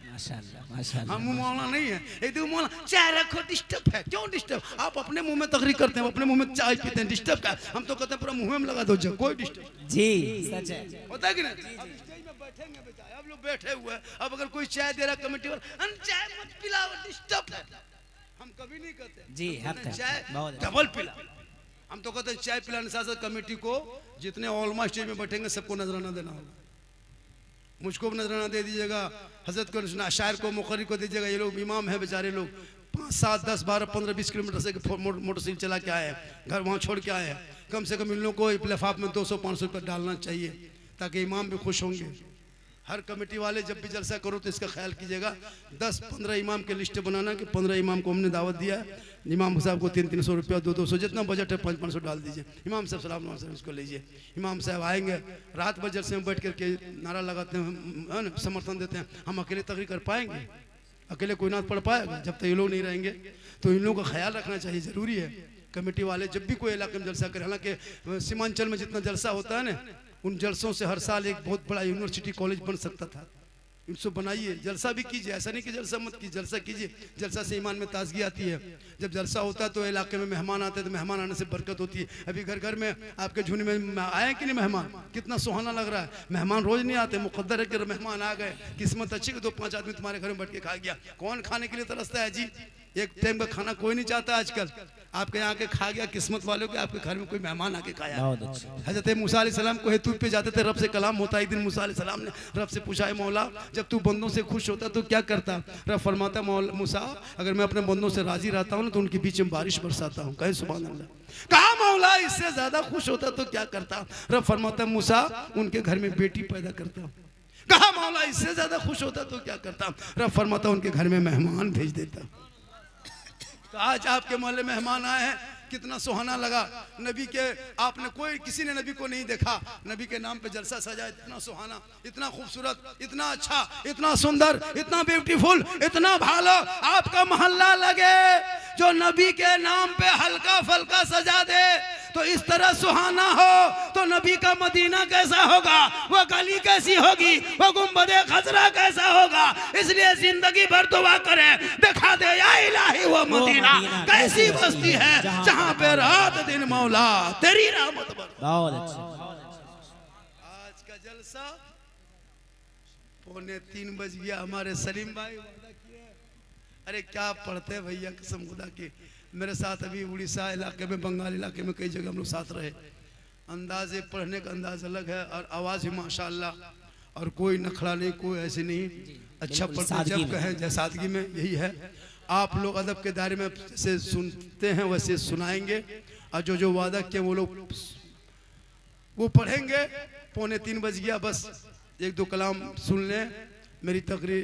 B: माशाअल्लाह, माशाअल्लाह।
A: हम मौलाना नहीं है, एक दो मौलाना चाय रखो, डिस्टर्ब है। क्यों डिस्टर्ब? आप अपने मुंह में तकरीर करते हैं, अपने मुंह में चाय पीते हैं, डिस्टर्ब का? हम तो कहते हैं पूरा मुंह में लगा दो, कोई डिस्टर्ब
B: जी सच है,
A: होता है कि नहीं? अब स्टेज में बैठेंगे बेचारे, अब लोग बैठे हुए हैं, अब अगर कोई चाय दे रहा कमेटी वाला, चाय मत पिलाओ, डिस्टर्ब है, हम कभी नहीं कहते
B: जी, हक है,
A: चाय
B: बहुत
A: डबल पिला। हम तो कहते हैं चाय पिलाने साथ साथ कमेटी को जितने ऑलमा स्टेज में बैठेंगे सबको नजराना देना होगा। मुझको भी नजराना दे दीजिएगा, हजरत को, शायर को, मुकर्री को दीजिएगा। ये लोग इमाम है बेचारे लोग, 5, 7, 10, 12, 15, 20 किलोमीटर से मोटरसाइकिल चला के आए हैं, घर वहाँ छोड़ के आए हैं। कम से कम इन लोगों को लिफाफ में 200-500 रुपये डालना चाहिए ताकि इमाम भी खुश होंगे। हर कमेटी वाले जब भी जलसा करो तो इसका ख्याल कीजिएगा, 10-15 इमाम के लिस्ट बनाना कि 15 इमाम को हमने दावत दिया है, इमाम साहब को 300-300 रुपया, 200-200 जितना बजट है 500-500 डाल दीजिए। इमाम साहब सलाम उसको लीजिए। इमाम साहब आएंगे, रात भर जलसे में बैठ करके नारा लगाते हैं, समर्थन देते हैं। हम अकेले तकरीर कर पाएंगे? अकेले कोई ना पढ़ पाएगा जब तक ये लोग नहीं रहेंगे। तो इन लोगों का ख्याल रखना चाहिए, ज़रूरी है। कमेटी वाले जब भी कोई इलाके में जलसा करें, हालांकि सीमांचल में जितना जलसा होता है ना, उन जलसों से हर साल एक बहुत बड़ा यूनिवर्सिटी कॉलेज बन सकता था। इनको बनाइए, जलसा भी कीजिए, ऐसा नहीं कि जलसा मत कीजिए, जलसा कीजिए। जलसा से ईमान में ताजगी आती है। जब जलसा होता है तो इलाके में मेहमान आते हैं, तो मेहमान आने से बरकत होती है। अभी घर घर में आपके झुंड में आए कि नहीं मेहमान? कितना सुहाना लग रहा है। मेहमान रोज नहीं आते, मुकद्दर है कि मेहमान आ गए, किस्मत अच्छी कि 2-5 आदमी तुम्हारे घर में बैठ के खा गया। कौन खाने के लिए तरसता है जी? एक टाइम का खाना कोई नहीं चाहता आजकल। आपके यहाँ के खा गया, किस्मत वालों के आपके घर में कोई मेहमान आके खाया। हजरत मूसा अलैहिस्सलाम को हेतु पे जाते थे, रब से कलाम होता। एक दिन मूसा अलैहिस्सलाम ने रब से पूछा, है मौला जब तू बंदों से खुश होता तो क्या करता? रब फरमाता, मूसा अगर मैं अपने बंदों से राजी रहता हूँ ना तो उनके बीच में बारिश बरसाता हूँ। कहे सुभान अल्लाह। कहा मौला इससे ज्यादा खुश होता तो क्या करता? रब फरमाता, मूसा उनके घर में बेटी पैदा करता हूँ। कहा मौला इससे ज्यादा खुश होता तो क्या करता? रब फरमाता, उनके घर में मेहमान भेज देता। तो आज आपके मोहल्ले मेहमान आए हैं, कितना सुहाना लगा। नबी के आपने कोई किसी ने नबी को नहीं देखा, नबी के नाम पे जलसा सजा, इतना सुहाना, इतना खूबसूरत, इतना अच्छा, इतना सुंदर, इतना ब्यूटीफुल, इतना भालो आपका मोहल्ला लगे जो नबी के नाम पे हल्का फल्का सजा दे तो इस तरह सुहाना हो तो नबी का मदीना कैसा होगा, वो गली कैसी होगी, वो गुंबदे खजरा कैसा होगा। इसलिए जिंदगी भर दुआ करें, दिखा दे या इलाही वो मदीना कैसी बस्ती है जहां पे रात दिन मौला तेरी रहमत बरसे।
B: बहुत अच्छा।
A: आज का जलसा 2:45 बज गया। हमारे सलीम भाई वादा किए, अरे क्या पढ़ते भैया कसम खुदा की। मेरे साथ अभी उड़ीसा इलाके में, बंगाल इलाके में कई जगह हम लोग साथ रहे। अंदाजे पढ़ने का अंदाज अलग है और आवाज़ भी माशाल्लाह, और कोई नखड़ा नहीं, कोई ऐसे नहीं, अच्छा पढ़ते जब कहें जय सादगी में, यही है। आप लोग अदब के दायरे में से सुनते हैं वैसे सुनाएंगे, और जो जो वादा किए वो लोग वो पढ़ेंगे। 2:45 बज गया, बस 1-2 कलाम सुन लें। मेरी तकरीर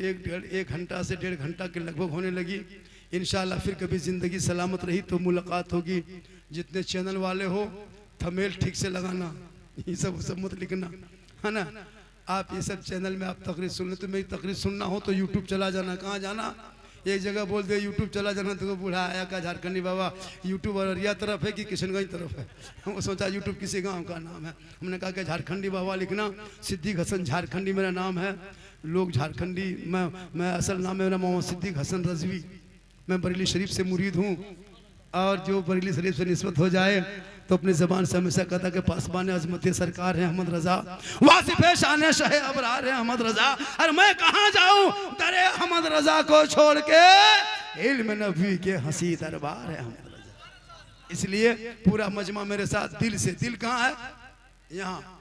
A: 1 घंटा से 1.5 घंटा के लगभग होने लगी। इंशाल्लाह फिर कभी ज़िंदगी सलामत रही तो मुलाकात होगी। जितने चैनल वाले हो थंबनेल ठीक से लगाना, ये सब मत लिखना, है ना। आप ये सब चैनल में आप तकरीर सुन ले, तो मेरी तकरीर सुनना हो तो यूट्यूब चला जाना। कहाँ जाना, एक जगह बोल दे यूट्यूब चला जाना तो बूढ़ा आया का झारखंडी बाबा यूट्यूब अररिया तरफ है कि किशनगंज तरफ है। वो सोचा यूट्यूब किसी गांव का नाम है। हमने कहा कि झारखंडी बाबा लिखना, सिद्दीक हसन झारखंडी मेरा नाम है। लोग झारखंडी, मैं असल नाम है मेरा मोहम्मद सिद्दीक हसन रजवी। मैं बरेली शरीफ से मुरीद हूँ, और जो बरेली शरीफ से निस्बत हो जाए तो अपनी ज़बान से हमेशा कहता कि पासबान अजमत सरकार है अहमद रजा, वासिफ़े शान शहे अबरार है अहमद रजा। और मैं कहाँ जाऊँ दरे अहमद रजा को छोड़ के, इल्म नबी के हंसी दरबार है अहमद रजा। इसलिए पूरा मजमा मेरे साथ दिल से। दिल कहाँ है, यहाँ।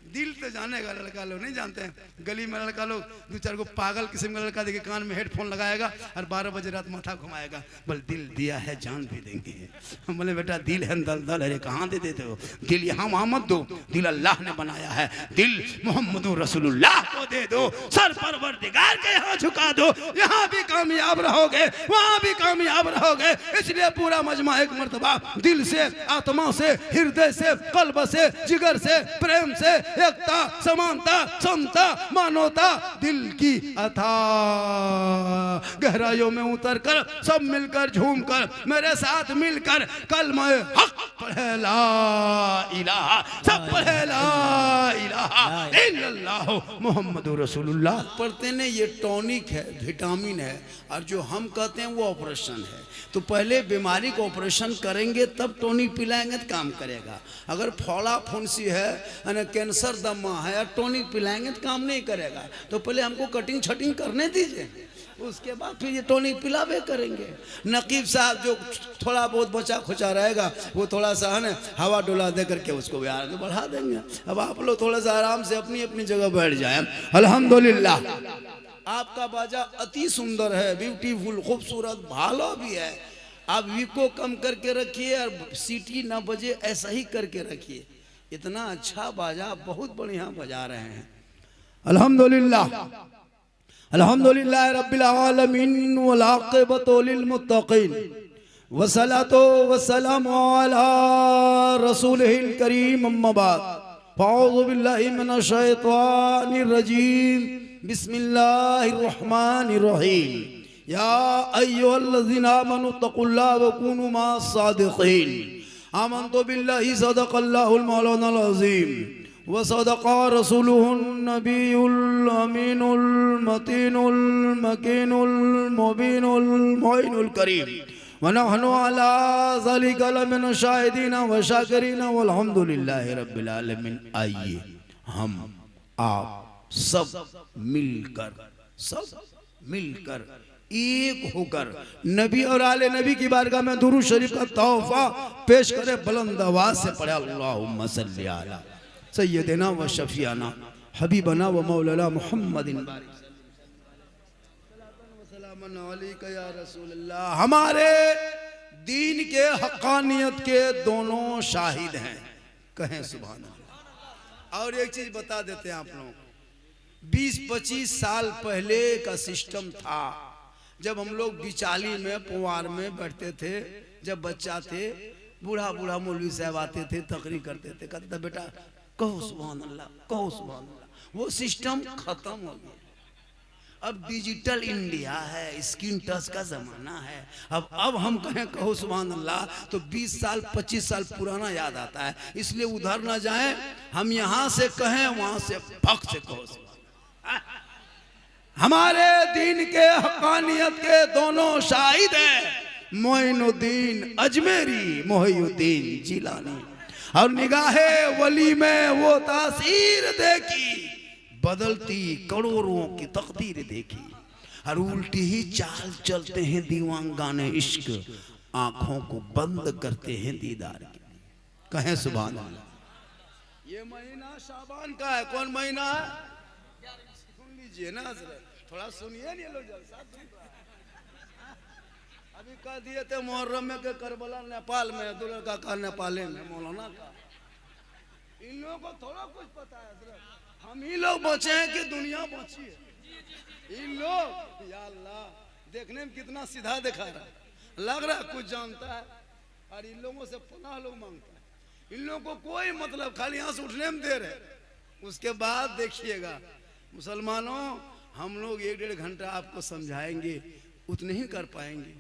A: दिल तो जाने का, लड़का लोग नहीं जानते हैं। गली में लड़का लोग 2-4 को पागल किस्म का लड़का देखे कान में हेडफोन लगाएगा और 12 बजे रात माथा घुमाएगा, बोल दिल दिया है जान भी देंगे। हम बोले बेटा दिल है दलदल है, कहाँ दे देते हो दिल, यहाँ वहाँ मत दो, दिल अल्लाह ने बनाया है, दिल मोहम्मद रसूलुल्लाह को दे दो, सर परवरदिगार के यहाँ झुका दो, यहाँ भी कामयाब रहोगे वहाँ भी कामयाब रहोगे। इसलिए पूरा मजमा एक मर्तबा दिल से, आत्मा से, हृदय से, कल्ब से, जिगर से, प्रेम से, एकता, समानता, समता, मानवता, दिल की अथाह गहराइयों में उतर कर सब मिलकर झूम कर मेरे साथ मिलकर कलमा हक पढ़े ला इलाहा, सब पढ़े ला इलाहा इल्लल्लाह मुहम्मदुर रसूलुल्लाह। पढ़ते ने ये टॉनिक है, विटामिन है, और जो हम कहते हैं वो ऑपरेशन है। तो पहले बीमारी को ऑपरेशन करेंगे तब टॉनिक पिलाएंगे तो काम करेगा। अगर फोड़ा फुंसी है, कैंसर दमा है, और टॉनिक पिलाएंगे तो काम नहीं करेगा। तो पहले हमको कटिंग छटिंग करने दीजिए, उसके बाद फिर ये टॉनिक पिलावे करेंगे। नकीब साहब जो थोड़ा बहुत बचा खुचा रहेगा वो थोड़ा सा है ना हवा डोला दे करके उसको आगे बढ़ा देंगे। अब आप लोग थोड़ा सा आराम से अपनी अपनी जगह बैठ जाए। अल्हम्दुलिल्लाह आपका बाजा अति सुंदर है, ब्यूटीफुल, खूबसूरत, भालो भी है। आप वीको कम करके रखिए और सीटी ना बजे ऐसा ही करके रखिए। इतना अच्छा बाजा बहुत बढ़िया बजा रहे हैं। अल्हम्दुलिल्लाह अल्हम्दुलिल्लाह रब्बिल आलमीन वल आक़िबतु लिल मुत्तक़ीन वस्सलातु वस्सलामु अला रसूलिहिल करीम अम्मा बाद फ़अऊज़ु बिल्लाहि मिनश शैतानिर रजीम बिस्मिल्लाहिर रहमानिर रहीम या अय्युहल्लज़ीना आमनु तक़ुल्लाह व कूनू मअस सादिक़ीन आमन्तु बिल्लाहि सदक़ल्लाहुल मौलानाल अज़ीम व सदक़ा रसूलुहुन नबियुल अमीनुल मतीनुल मकीनुल मुबीनुल मुइनुल करीम व नहनु अला ज़ालिका लमिन शाहिदीन व शाकिरीन वल्हम्दुलिल्लाहि रब्बिल आलमीन। आइए हम आप सब मिलकर एक होकर नबी और आले नबी की बारगाह में दुरूद शरीफ का तोहफा पेश करे। बुलंद आवाज से पढ़े अल्लाहुम्मा सल्ली अला सय्यदिना व शफीआना हबीबना व मौलाना मुहम्मदिन या रसूलल्लाह। हमारे दीन के हक़ानियत के दोनों शाहिद हैं, कहें सुभान अल्लाह। और एक चीज बता देते हैं आप लोग, 20-25 साल पहले का सिस्टम था जब हम लोग बिचाली में पुआर में बैठते थे, जब बच्चा थे, बूढ़ा बूढ़ा मौलवी साहब आते थे, तकरीर करते थे, कहते बेटा कहो सुभान अल्लाह, कहो सुभान अल्लाह। वो सिस्टम खत्म हो गया। अब डिजिटल इंडिया है, स्क्रीन टच का जमाना है। अब हम कहें कहो सुभान अल्लाह तो 20 साल 25 साल पुराना याद आता है। इसलिए उधर ना जाएं, हम यहाँ से कहें, वहां से भक्त से कहो सुभान अल्लाह। हमारे दीन के हक़ानियत के दोनों शाहिद हैं, मोइनुद्दीन अजमेरी, मोहिउद्दीन जिलानी। और निगाहे वली में वो तासीर देखी, बदलती करोड़ों की तकदीर देखी। और उल्टी ही चाल चलते हैं दीवानगाने इश्क, आंखों को बंद करते हैं दीदार की। कहें सुभान अल्लाह। ये महीना शाबान का है। कौन महीना है? सुन लीजिए ना, थोड़ा सुनिए नहीं लोग जलसा। अभी कह दिए थे मुहर्रम में के करबला नेपाल में, दुल्हन का कहा नेपाले में, मौलाना का। इन लोगों को थोड़ा कुछ पता है। हम ही लोग बचे हैं कि दुनिया बची है? इन लोग, या अल्लाह, देखने में कितना सीधा दिखा रहा है, लग रहा है कुछ जानता है। और इन लोगों से पनाह लोग मांगता है। इन लोगों को कोई मतलब, खाली यहाँ से उठने में देर है। उसके बाद देखिएगा मुसलमानों, हम लोग 1-1.5 घंटा आपको समझाएंगे, उतने ही कर पाएंगे।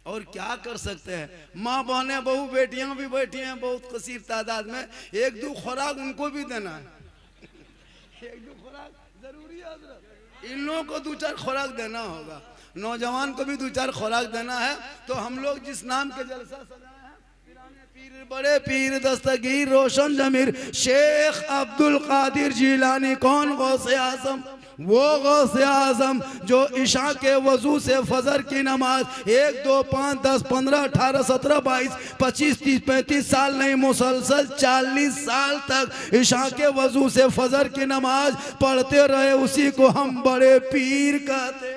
A: और क्या कर सकते हैं? माँ बहने बहू बेटियां भी बैठी हैं बहुत कसीर तादाद में। 1-2 खुराक उनको भी देना है। 1-2 खुराक जरूरी है हज़रत। इन लोगों को 2-4 खुराक देना होगा। नौजवान को भी 2-4 खुराक देना है। तो हम लोग जिस नाम के जलसा सजाए हैं, पीर बड़े पीर दस्तगीर रोशन जमीर शेख अब्दुल कादिर जिलानी। कौन? गौसे आजम। वो गौसे आजम जो इशा के वजू से फजर की नमाज 1, 2, 5, 10, 15, 18, 17, 22, 25, 30, 35 साल नहीं, मुसलसल 40 साल तक इशा के वजू से फजर की नमाज पढ़ते रहे, उसी को हम बड़े पीर कहते।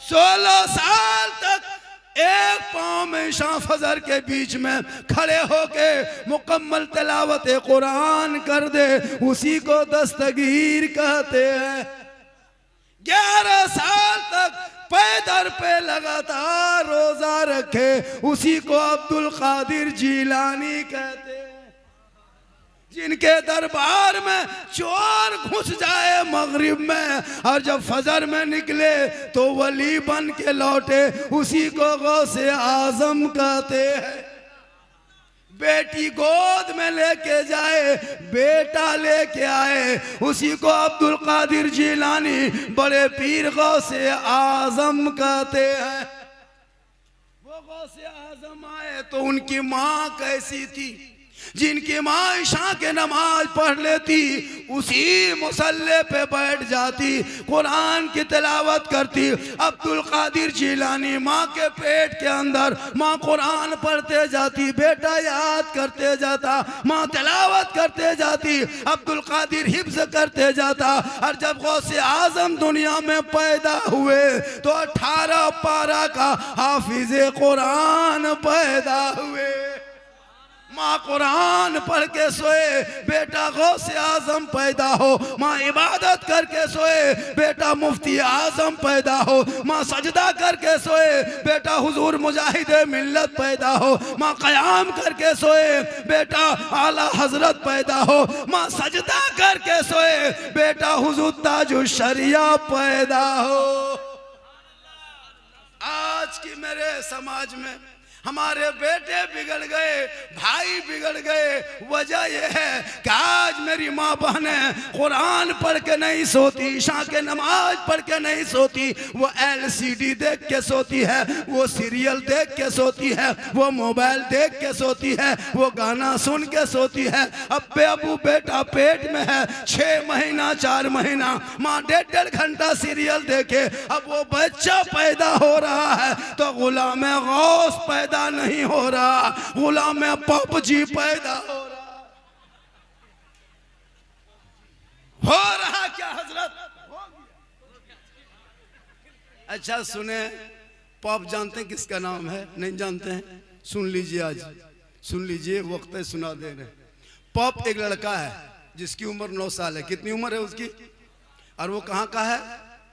A: 16 साल तक एक पाँव में इशा फजर के बीच में खड़े होके मुकम्मल तिलावत कुरान कर दे, उसी को दस्तगीर कहते हैं। 11 साल तक पैदर पे लगातार रोजा रखे, उसी को अब्दुल कादिर जिलानी कहते हैं। जिनके दरबार में चोर घुस जाए मगरिब में, और जब फजर में निकले तो वली बन के लौटे, उसी को गौसे आजम कहते हैं। बेटी गोद में लेके जाए, बेटा लेके आए, उसी को अब्दुल कादिर जिलानी बड़े पीर गौसे आजम कहते हैं। वो गौसे आजम आए तो उनकी माँ कैसी थी? जिनकी माँ इशा के नमाज पढ़ लेती, उसी मुसल्ले पे बैठ जाती, कुरान की तिलावत करती। अब्दुल कादिर जिलानी माँ के पेट के अंदर, माँ कुरान पढ़ते जाती, बेटा याद करते जाता, माँ तिलावत करते जाती, अब्दुल कादिर हिफ्ज करते जाता। और जब गौसे आजम दुनिया में पैदा हुए तो 18 पारा का हाफिज़े कुरान पैदा हुए। माँ कुरान पढ़ के सोए, बेटा गौसे आजम पैदा हो। माँ इबादत करके सोए, बेटा मुफ्ती आजम पैदा हो। माँ सजदा करके सोए, बेटा हुजूर मुजाहिदे मिल्लत पैदा हो। माँ क़याम करके सोए, बेटा आला हजरत पैदा हो। माँ सजदा करके सोए, बेटा हुजूर ताजुश शरिया पैदा हो। आज की मेरे समाज में हमारे बेटे बिगड़ गए, भाई बिगड़ गए। वजह यह है कि आज मेरी माँ बहनें कुरान पढ़ के नहीं सोती, इशा के नमाज पढ़ के नहीं सोती, वो LCD देख के सोती है, वो सीरियल देख के सोती है, वो मोबाइल देख के सोती है, वो गाना सुन के सोती है। अब्बे अबू बेटा पेट में है, 6 महीना 4 महीना, माँ 1.5 घंटा सीरियल देखे। अब वो बच्चा पैदा हो रहा है तो गुलाम गौस पैदा नहीं हो रहा, गुलाम पपजी पैदा हो रहा क्या हजरत? अच्छा सुने, पॉप जानते हैं किसका नाम है? नहीं जानते हैं? सुन लीजिए, आज सुन लीजिए, वक्त है सुना दे रहे। पॉप एक लड़का है जिसकी उम्र 9 साल है। कितनी उम्र है उसकी? और वो कहाँ का है?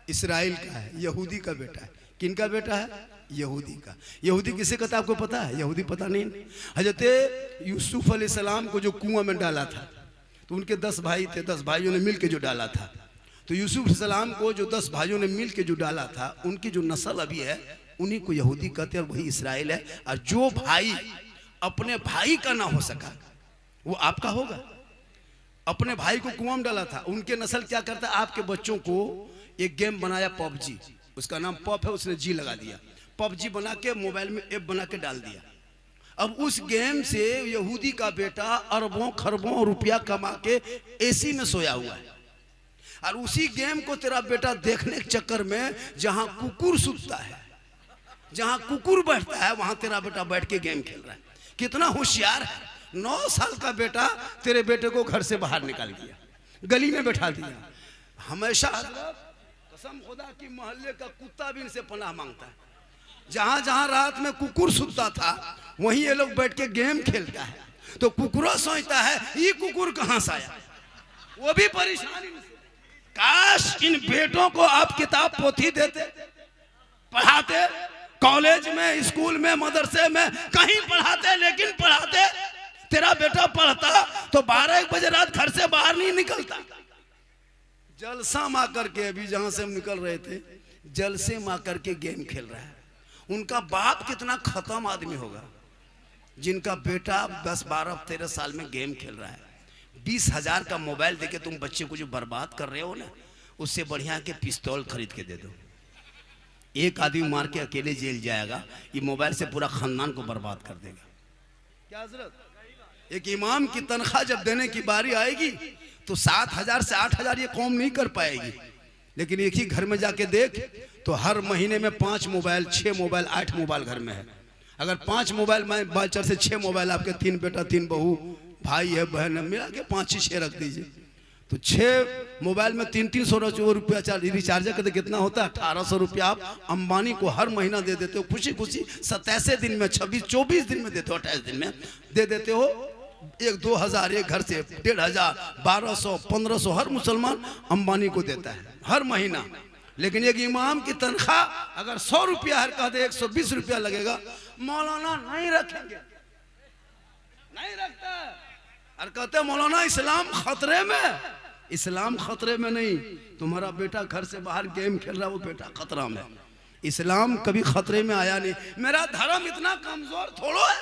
A: इसराइल का है, यहूदी का बेटा है। किनका बेटा है? यहूदी का। यहूदी किसे कहता है आपको पता है? यहूदी पता नहीं। हजरत यूसुफ अलैहिस्सलाम को जो कुआं में डाला था, तो उनके 10 भाई थे, 10 भाइयों ने मिल के जो डाला था, तो यूसुफ अलैहिस्सलाम को जो 10 भाइयों ने मिल के जो डाला था, उनकी जो नस्ल अभी है उन्हीं को यहूदी कहते हैं, और वही इसराइल है। और जो भाई अपने भाई का ना हो सका वो आपका होगा। अपने भाई को कुआं में डाला था, उनके नस्ल क्या करता है? आपके बच्चों को एक गेम बनाया पबजी, उसका नाम पब है, उसने जी लगा दिया, पबजी बना के मोबाइल में ऐप बना के डाल दिया। अब उस गेम से यहूदी का बेटा अरबों खरबों रुपया कमा के एसी में सोया हुआ है, और उसी गेम को तेरा बेटा देखने के चक्कर में जहां कुकुर सुतता है, जहां कुकुर बैठता है, वहां तेरा बेटा बैठ के गेम खेल रहा है। कितना होशियार है। 9 साल का बेटा तेरे बेटे को घर से बाहर निकाल दिया, गली में बैठा दिया। हमेशा कसम खुदा की मोहल्ले का कुत्ता भी इनसे पनाह मांगता है। जहां जहां रात में कुकुर सुतता था वहीं ये लोग बैठ के गेम खेलता है, तो कुकुरो सोचता है ये कुकुर कहां से आया, वो भी परेशान इनसे। काश इन बेटों को आप किताब पोथी देते, पढ़ाते, कॉलेज में, स्कूल में, मदरसे में, कहीं पढ़ाते, लेकिन पढ़ाते। तेरा बेटा पढ़ता तो 12-1 बजे रात घर से बाहर नहीं निकलता। जलसा मां करके, अभी जहां से हम निकल रहे थे, जलसे मां करके गेम खेल रहा है। उनका बाप कितना खत्म आदमी होगा जिनका बेटा 10, 12, 13 साल में गेम खेल रहा है। 20,000 का मोबाइल देके तुम बच्चे को जो बर्बाद कर रहे हो ना, उससे बढ़िया के पिस्तौल खरीद के दे दो। एक आदमी मार के अकेले जेल जाएगा, ये मोबाइल से पूरा खानदान को बर्बाद कर देगा। क्या हजरत? एक इमाम की तनख्वाह जब देने की बारी आएगी तो 7,000 से 8,000 ये कौम नहीं कर पाएगी, लेकिन एक ही घर में जाके देख तो हर महीने में 5 मोबाइल, 6 मोबाइल, 8 मोबाइल घर में है। अगर 5 मोबाइल में बाचर से 6 मोबाइल, आपके 3 बेटा 3 बहू, भाई है, बहन है, मिला के 5-6 रख दीजिए, तो 6 मोबाइल में 300-300 रुपया रिचार्ज करते कितना होता है? 1,800 रुपया आप अंबानी को हर महीना दे देते हो, खुशी खुशी 27 दिन में, 26-24 दिन में देते हो, 28 दिन में दे देते हो। 1-2 हज़ार एक घर से 1,500, 1,200, 1,500 हर मुसलमान अंबानी को देता है हर महीना। लेकिन एक इमाम की तनख्वाह अगर 100 रुपया है, कहते 120 रुपया लगेगा, मौलाना नहीं रखेंगे, नहीं रखता। और कहते मौलाना इस्लाम खतरे में। इस्लाम खतरे में नहीं, तुम्हारा बेटा घर से बाहर गेम खेल रहा है, वो बेटा खतरा में। इस्लाम कभी खतरे में आया नहीं। मेरा धर्म इतना कमजोर थोड़ो है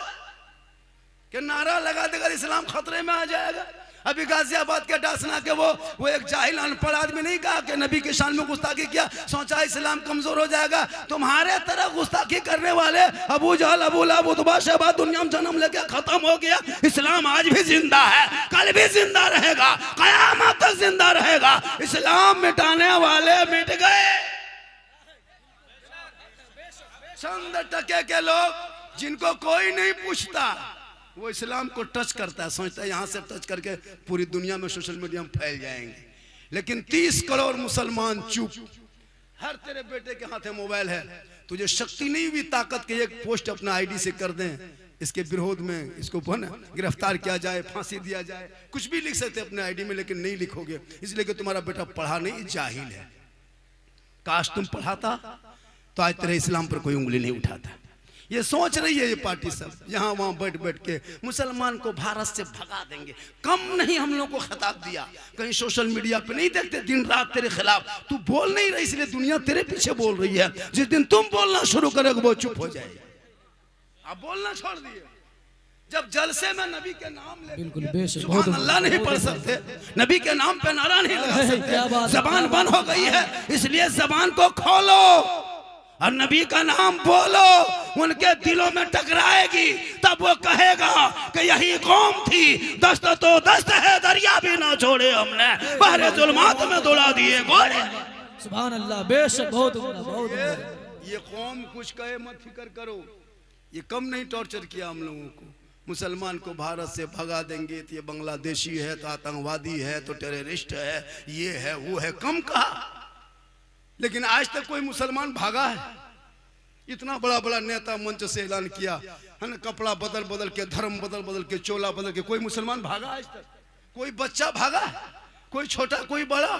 A: कि नारा लगा देगा इस्लाम खतरे में आ जाएगा। अभी गाजियाबाद के डासना के वो एक जाहिल अनपढ़ आदमी नहीं कहा कि नबी के शान में गुस्ताखी किया, सोचा इस्लाम कमजोर हो जाएगा। तुम्हारे तरह गुस्ताखी करने वाले अबू जहल, अबू लहब, उतबा, शैबा दुनिया में जन्म लेके खत्म हो गया। इस्लाम आज भी जिंदा है, कल भी जिंदा रहेगा, कयामत तक जिंदा रहेगा। इस्लाम मिटाने वाले मिट गए। चंद टके के लोग जिनको कोई नहीं पूछता, वो इस्लाम को टच करता है, सोचता है यहाँ से टच करके पूरी दुनिया में सोशल मीडिया में फैल जाएंगे। लेकिन 30 करोड़ मुसलमान चुप। हर तेरे बेटे के हाथ में मोबाइल है, तुझे शक्ति नहीं हुई ताकत के एक पोस्ट अपना आईडी से कर दें, इसके विरोध में इसको गिरफ्तार किया जाए, फांसी दिया जाए, कुछ भी लिख सकते अपने आईडी में, लेकिन नहीं लिखोगे इसलिए कि तुम्हारा बेटा पढ़ा नहीं, जाहिल है। काश तुम पढ़ाता तो आज तेरे इस्लाम पर कोई उंगली नहीं उठाता। ये सोच रही है ये पार्टी सब यहाँ वहाँ बैठ बैठ के मुसलमान को भारत से भगा देंगे। कम नहीं हम लोग को खिताब दिया, कहीं सोशल मीडिया पे नहीं देखते दिन रात तेरे खिलाफ। तू बोल नहीं रही इसलिए दुनिया तेरे पीछे बोल रही है। जिस दिन तुम बोलना शुरू करोगे वो चुप हो जाएगी। आप बोलना छोड़ दिए। जब जलसे में नबी के नाम ले सुभान अल्लाह नहीं पढ़ सकते, नबी के नाम पे नारा नहीं लगा सकते, जबान बंद हो गई है, इसलिए जबान को खोलो और नबी का नाम बोलो। उनके दिलों में टकराएगी तब वो कहेगा कि यही कौम थी, दस्त तो दस्त है, दरिया भी ना छोड़े हमने, बहरे जुल्मात में दौड़ा दिए गोले।
B: सुभान अल्लाह, बेशक बहुत बहुत।
A: ये कौम कुछ कहे मत फिक्र करो, ये कम नहीं टॉर्चर किया हम लोगों को। मुसलमान को भारत से भगा देंगे तो ये बांग्लादेशी है, तो आतंकवादी है, तो टेररिस्ट है, ये है वो है, कम कहा। लेकिन आज तक कोई मुसलमान भागा है? इतना बड़ा बड़ा नेता मंच से ऐलान किया है ना, कपड़ा बदल बदल के, धर्म बदल बदल के, चोला बदल के, कोई मुसलमान भागा आज तक? कोई बच्चा भागा? कोई छोटा कोई बड़ा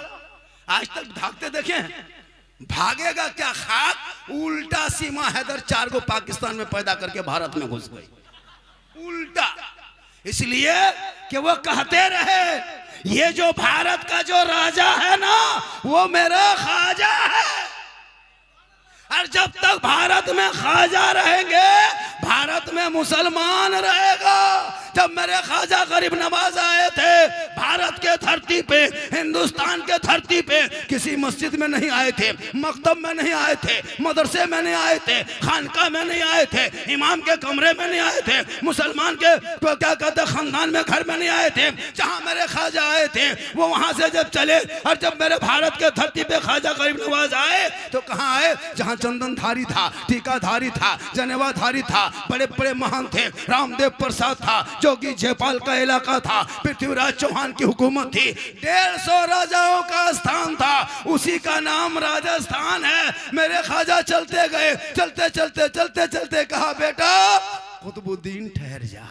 A: आज तक भागते देखे? भागेगा क्या खाक? उल्टा सीमा हैदर 4 को पाकिस्तान में पैदा करके भारत में घुस गई, उल्टा। इसलिए कि वो कहते रहे ये जो भारत का जो राजा है ना वो मेरा ख्वाजा है, और जब तक भारत में ख्वाजा रहेंगे भारत में मुसलमान रहेगा। जब मेरे ख्वाजा गरीब नवाज आए थे भारत के धरती पे, हिंदुस्तान के धरती पे, किसी मस्जिद में नहीं आए थे, मकतब में नहीं आए थे, मदरसे में नहीं आए थे, खानका में नहीं आए थे, इमाम के कमरे में नहीं आए थे, मुसलमान के तो क्या कहते खानदान में घर में नहीं आए थे। जहां मेरे ख्वाजा आए थे वो वहां से जब चले, और जब मेरे भारत के धरती पे ख्वाजा गरीब नवाज आए तो कहाँ आए? जहां चंदनधारी था, टीकाधारी था, जनेवाधारी था, बड़े बड़े महान थे, रामदेव प्रसाद था, जोगी जयपाल का इलाका था, पृथ्वीराज चौहान की हुकूमत थी, 150 राजाओं का स्थान था, उसी का नाम राजस्थान है। मेरे ख्वाजा चलते गए, चलते चलते चलते चलते कहा बेटा कुतुबुद्दीन ठहर जा,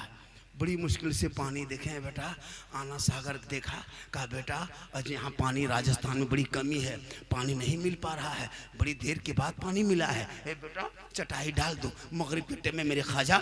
A: बड़ी मुश्किल से पानी देखे हैं बेटा, आना सागर देखा, कहा बेटा आज यहाँ पानी राजस्थान में बड़ी कमी है, पानी नहीं मिल पा रहा है, बड़ी देर के बाद पानी मिला है, बेटा चटाई डाल दो। मगरिब के टाइम में मेरे ख्वाजा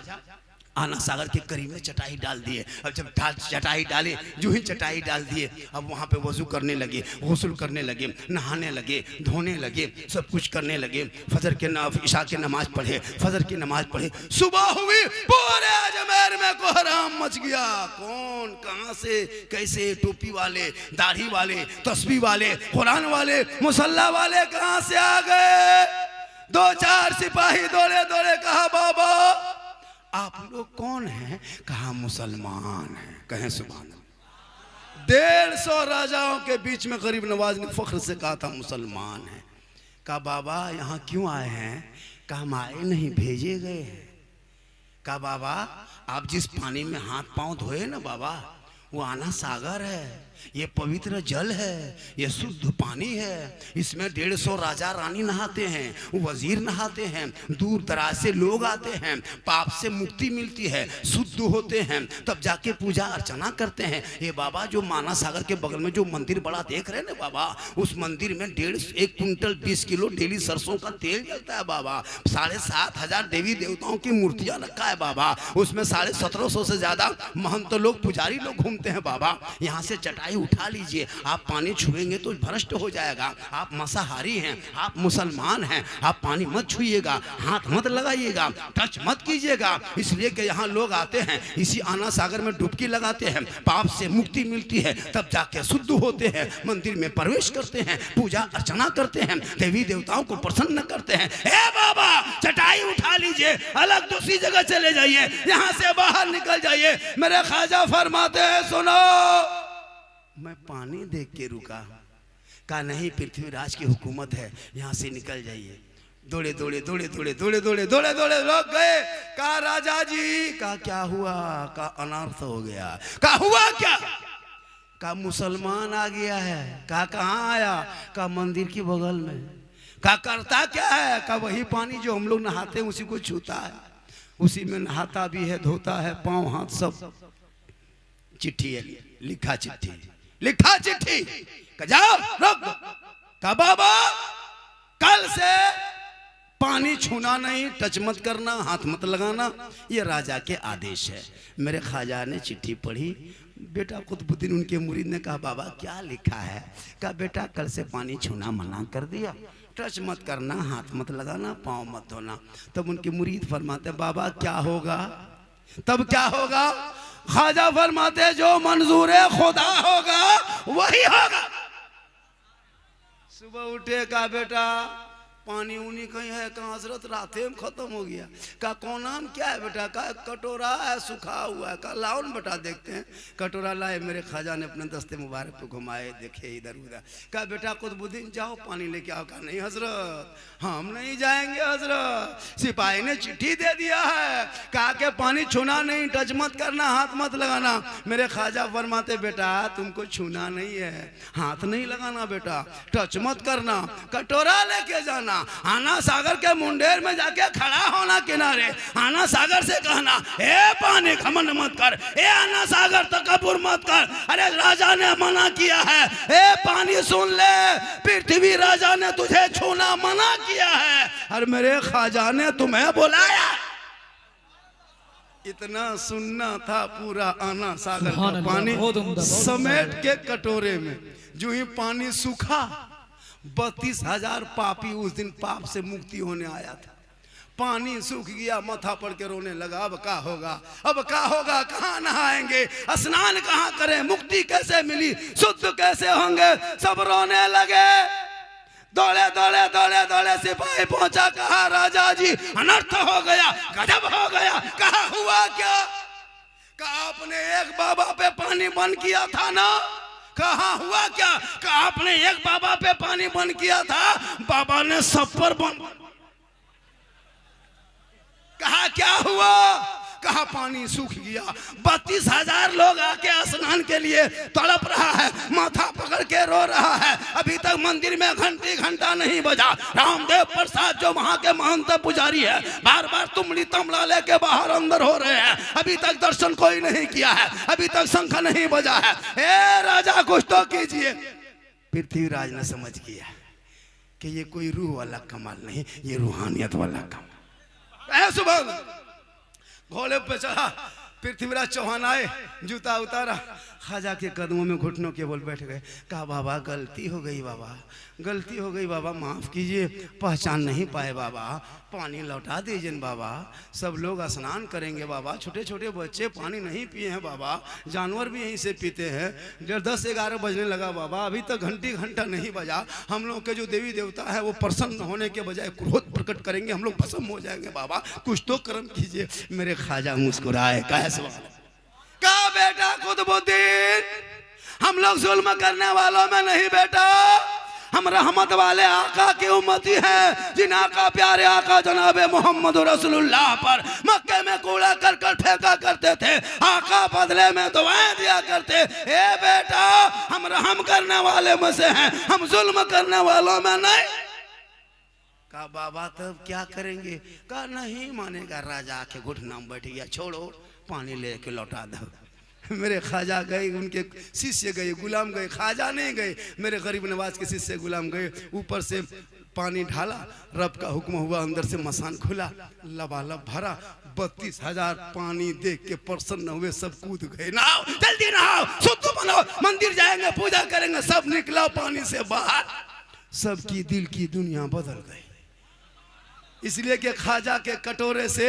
A: आना सागर के करीब में चटाई डाल दिए। अब जब चटाई डाले, जो ही चटाई डाल दिए, अब वहाँ पे वजू करने लगे, गुस्ल करने लगे, नहाने लगे, धोने लगे, सब कुछ करने लगे। फजर के इशा की नमाज पढ़े, फजर की नमाज पढ़े, सुबह हुई, पूरे अजमेर में कोहराम मच गया। कौन कहाँ से कैसे, टोपी वाले, दाढ़ी वाले, तस्बीह वाले, कुरान वाले, मुसल्ला वाले कहाँ से आ गए? 2-4 सिपाही दौड़े दौड़े कहा बाबा आप लोग कौन हैं? कहा मुसलमान हैं। कहें सुभान अल्लाह। 150 राजाओं के बीच में गरीब नवाज ने फख्र से कहा था मुसलमान हैं। कहा बाबा यहाँ क्यों आए हैं? कहा हम आए नहीं, भेजे गए हैं। कहा बाबा आप जिस पानी में हाथ पांव धोए ना बाबा, वो आना सागर है, ये पवित्र जल है, ये शुद्ध पानी है, इसमें 150 राजा रानी नहाते हैं, वजीर नहाते हैं, दूर दराज से लोग आते हैं, पाप से मुक्ति मिलती है, शुद्ध होते हैं, तब जाके पूजा अर्चना करते हैं। ये बाबा जो माना सागर के बगल में जो मंदिर बड़ा देख रहे हैं ना बाबा, उस मंदिर में 1 क्विंटल 20 किलो डेली सरसों का तेल जलता है बाबा, 7,500 देवी देवताओं की मूर्तियां रखा है बाबा, उसमें 1750 से ज्यादा महंत लोग, पुजारी लोग घूमते हैं बाबा। यहाँ से चटाई उठा लीजिए, आप पानी छुएंगे तो भ्रष्ट हो जाएगा। आप मांसाहारी हैं, आप मुसलमान हैं, आप पानी मत छुइएगा, हाथ मत लगाइएगा, टच मत कीजिएगा। इसलिए कि यहाँ लोग आते हैं, इसी आना सागर में डुबकी लगाते हैं, पाप से मुक्ति मिलती है, तब जाके शुद्ध होते हैं, मंदिर में प्रवेश करते हैं, पूजा अर्चना करते हैं, देवी देवताओं को प्रसन्न करते हैं। हे बाबा चटाई उठा लीजिए, अलग दूसरी जगह चले जाइए, यहाँ से बाहर निकल जाइए। मेरे ख्वाजा फरमाते हैं सुनो, मैं पानी देख के रुका, कहा नहीं पृथ्वीराज की हुकूमत है, यहाँ से निकल जाइए। दौड़े दौड़े दौड़े दौड़े दौड़े दौड़े दौड़े दौड़े लोग गए। कहा राजा जी, कहा क्या हुआ? कहा अनर्थ हो गया। कहा हुआ क्या? कहा मुसलमान आ गया है। कहा कहाँ आया? कहा मंदिर की बगल में। कहा करता क्या है? कहा वही पानी जो हम लोग नहाते हैं उसी को छूता है, उसी में नहाता भी है, धोता है, पाँव हाथ सब। चिट्ठी है, लिखा चिट्ठी, लिखा चिट्ठी, जाओ रुक। कहा बाबा कल से पानी छूना नहीं, टच मत करना, हाथ मत लगाना, ये राजा के आदेश है। मेरे ख्वाजा ने चिट्ठी पढ़ी, बेटा कुतुबुद्दीन उनके मुरीद ने कहा बाबा क्या लिखा है? कहा बेटा कल से पानी छूना मना कर दिया, टच मत करना, हाथ मत लगाना, पाँव मत धोना। तब उनके मुरीद फरमाते बाबा क्या होगा? तब क्या होगा? ख्वाजा फरमाते जो मंजूर खुदा होगा वही होगा। सुबह उठे, कहा बेटा पानी उनी कहीं है? कहाँ हजरत राते में खत्म हो गया। कहा कौन नाम क्या है बेटा? कहा कटोरा है सूखा हुआ है। कहा लाओ न बेटा देखते हैं। कटोरा लाए, मेरे ख्वाजा ने अपने दस्ते मुबारक को घुमाए, देखे इधर उधर। कहा बेटा कुतुबुद्दीन जाओ पानी लेके आओ। कहा नहीं हजरत हम नहीं जाएंगे हजरत, सिपाही ने चिट्ठी दे दिया है, कहा के पानी छूना नहीं, टच मत करना, हाथ मत लगाना। मेरे ख्वाजा फरमाते बेटा तुमको छूना नहीं है, हाथ नहीं लगाना बेटा, टच मत करना, कटोरा लेके जाना, आना सागर के मुंडेर में जाके खड़ा होना किनारे, आना सागर से कहना ए पानी घमंड मत कर, ए आना सागर तकब्बुर मत कर, अरे राजा ने मना किया है, ए पानी सुन ले, पृथ्वी राजा ने तुझे छूना मना किया है और मेरे ख्वाजा ने तुम्हें बुलाया। इतना सुनना था पूरा आना सागर का पानी समेट के कटोरे में। जो ही पानी सूखा 32,000 पापी उस दिन पाप से मुक्ति होने आया था। पानी सूख गया, माथा पड़ के रोने लगा, अब क्या होगा, अब क्या होगा, कहाँ नहाएंगे, स्नान कहाँ करें, मुक्ति कैसे मिली, शुद्ध कैसे होंगे, सब रोने लगे। दौड़े दौड़े दौड़े दौड़े सिपाही पहुंचा, कहा राजा जी अनर्थ हो गया, गजब हो गया। कहा हुआ क्या? कहा आपने एक बाबा पे पानी बंद किया था ना। कहा हुआ क्या? कहा आपने एक बाबा पे पानी बंद किया था, बाबा ने सब पर बंद। कहा क्या हुआ? कहा पानी सूख गया। 32,000 लोग आके स्नान के लिए तड़प रहा है, माथा पकड़ के रो रहा है। अभी तक मंदिर में घंटी घंटा नहीं बजा। रामदेव प्रसाद जो वहां के महंत पुजारी है, बार बार तुमड़ी तमला लेके बाहर अंदर हो रहे हैं, अभी तक दर्शन कोई नहीं किया है, अभी तक शंख नहीं बजा है। ए राजा कुछ तो कीजिए। पृथ्वीराज ने समझ किया कि ये कोई रूह वाला कमाल नहीं, ये रूहानियत वाला कमाल। सुबह घोड़े पे चढ़ा, पृथ्वीराज चौहान आए, जूता उतारा, ख्वाजा के कदमों में घुटनों के बोल बैठ गए। कहा बाबा गलती हो गई, बाबा गलती हो गई, बाबा माफ कीजिए, पहचान नहीं पाए बाबा, पानी लौटा दीजिए बाबा। सब लोग स्नान करेंगे बाबा, छोटे छोटे बच्चे पानी नहीं पिए हैं बाबा, जानवर भी यहीं से पीते हैं। 10-11 बजने लगा बाबा, अभी तक घंटी घंटा नहीं बजा। हम लोग के जो देवी देवता है वो प्रसन्न होने के बजाय क्रोध प्रकट करेंगे, हम लोग भस्म हो जाएंगे बाबा, कुछ तो कर्म कीजिए। मेरे ख्वाजा मुस्कुराए, कहा बेटा कुतुबुद्दीन, हम लोग जुल्म करने वालों में नहीं बेटा, हम रहमत वाले आका की उम्मती हैं, जिन आका प्यारे आका जनाबे मोहम्मद रसूलुल्लाह पर मक्के में कूड़ा करकट फेंका करते थे, आका बदले में दुआएं दिया करते। ए बेटा हम रहम करने वाले में से हैं, हम जुल्म करने वालों में नहीं। कहा बाबा तब क्या करेंगे? कहा नहीं मानेगा। राजा आके घुटना में बैठ गया, छोड़ो पानी लेके लौटा दो। मेरे ख्वाजा गए, उनके शिष्य गए, गुलाम गए, ख्वाजा नहीं गए, मेरे गरीब नवाज के शिष्य गुलाम गए। ऊपर से पानी ढाला, रब का हुक्म हुआ, अंदर से मसान खुला, लबालब भरा। 32,000 पानी देख के प्रसन्न हुए, सब कूद गए, नहाओ जल्दी नहाओ, शुद्ध बनो, मंदिर जाएंगे पूजा करेंगे। सब निकला पानी से बाहर, सबकी दिल की दुनिया बदल गई। इसलिए कि ख्वाजा के कटोरे से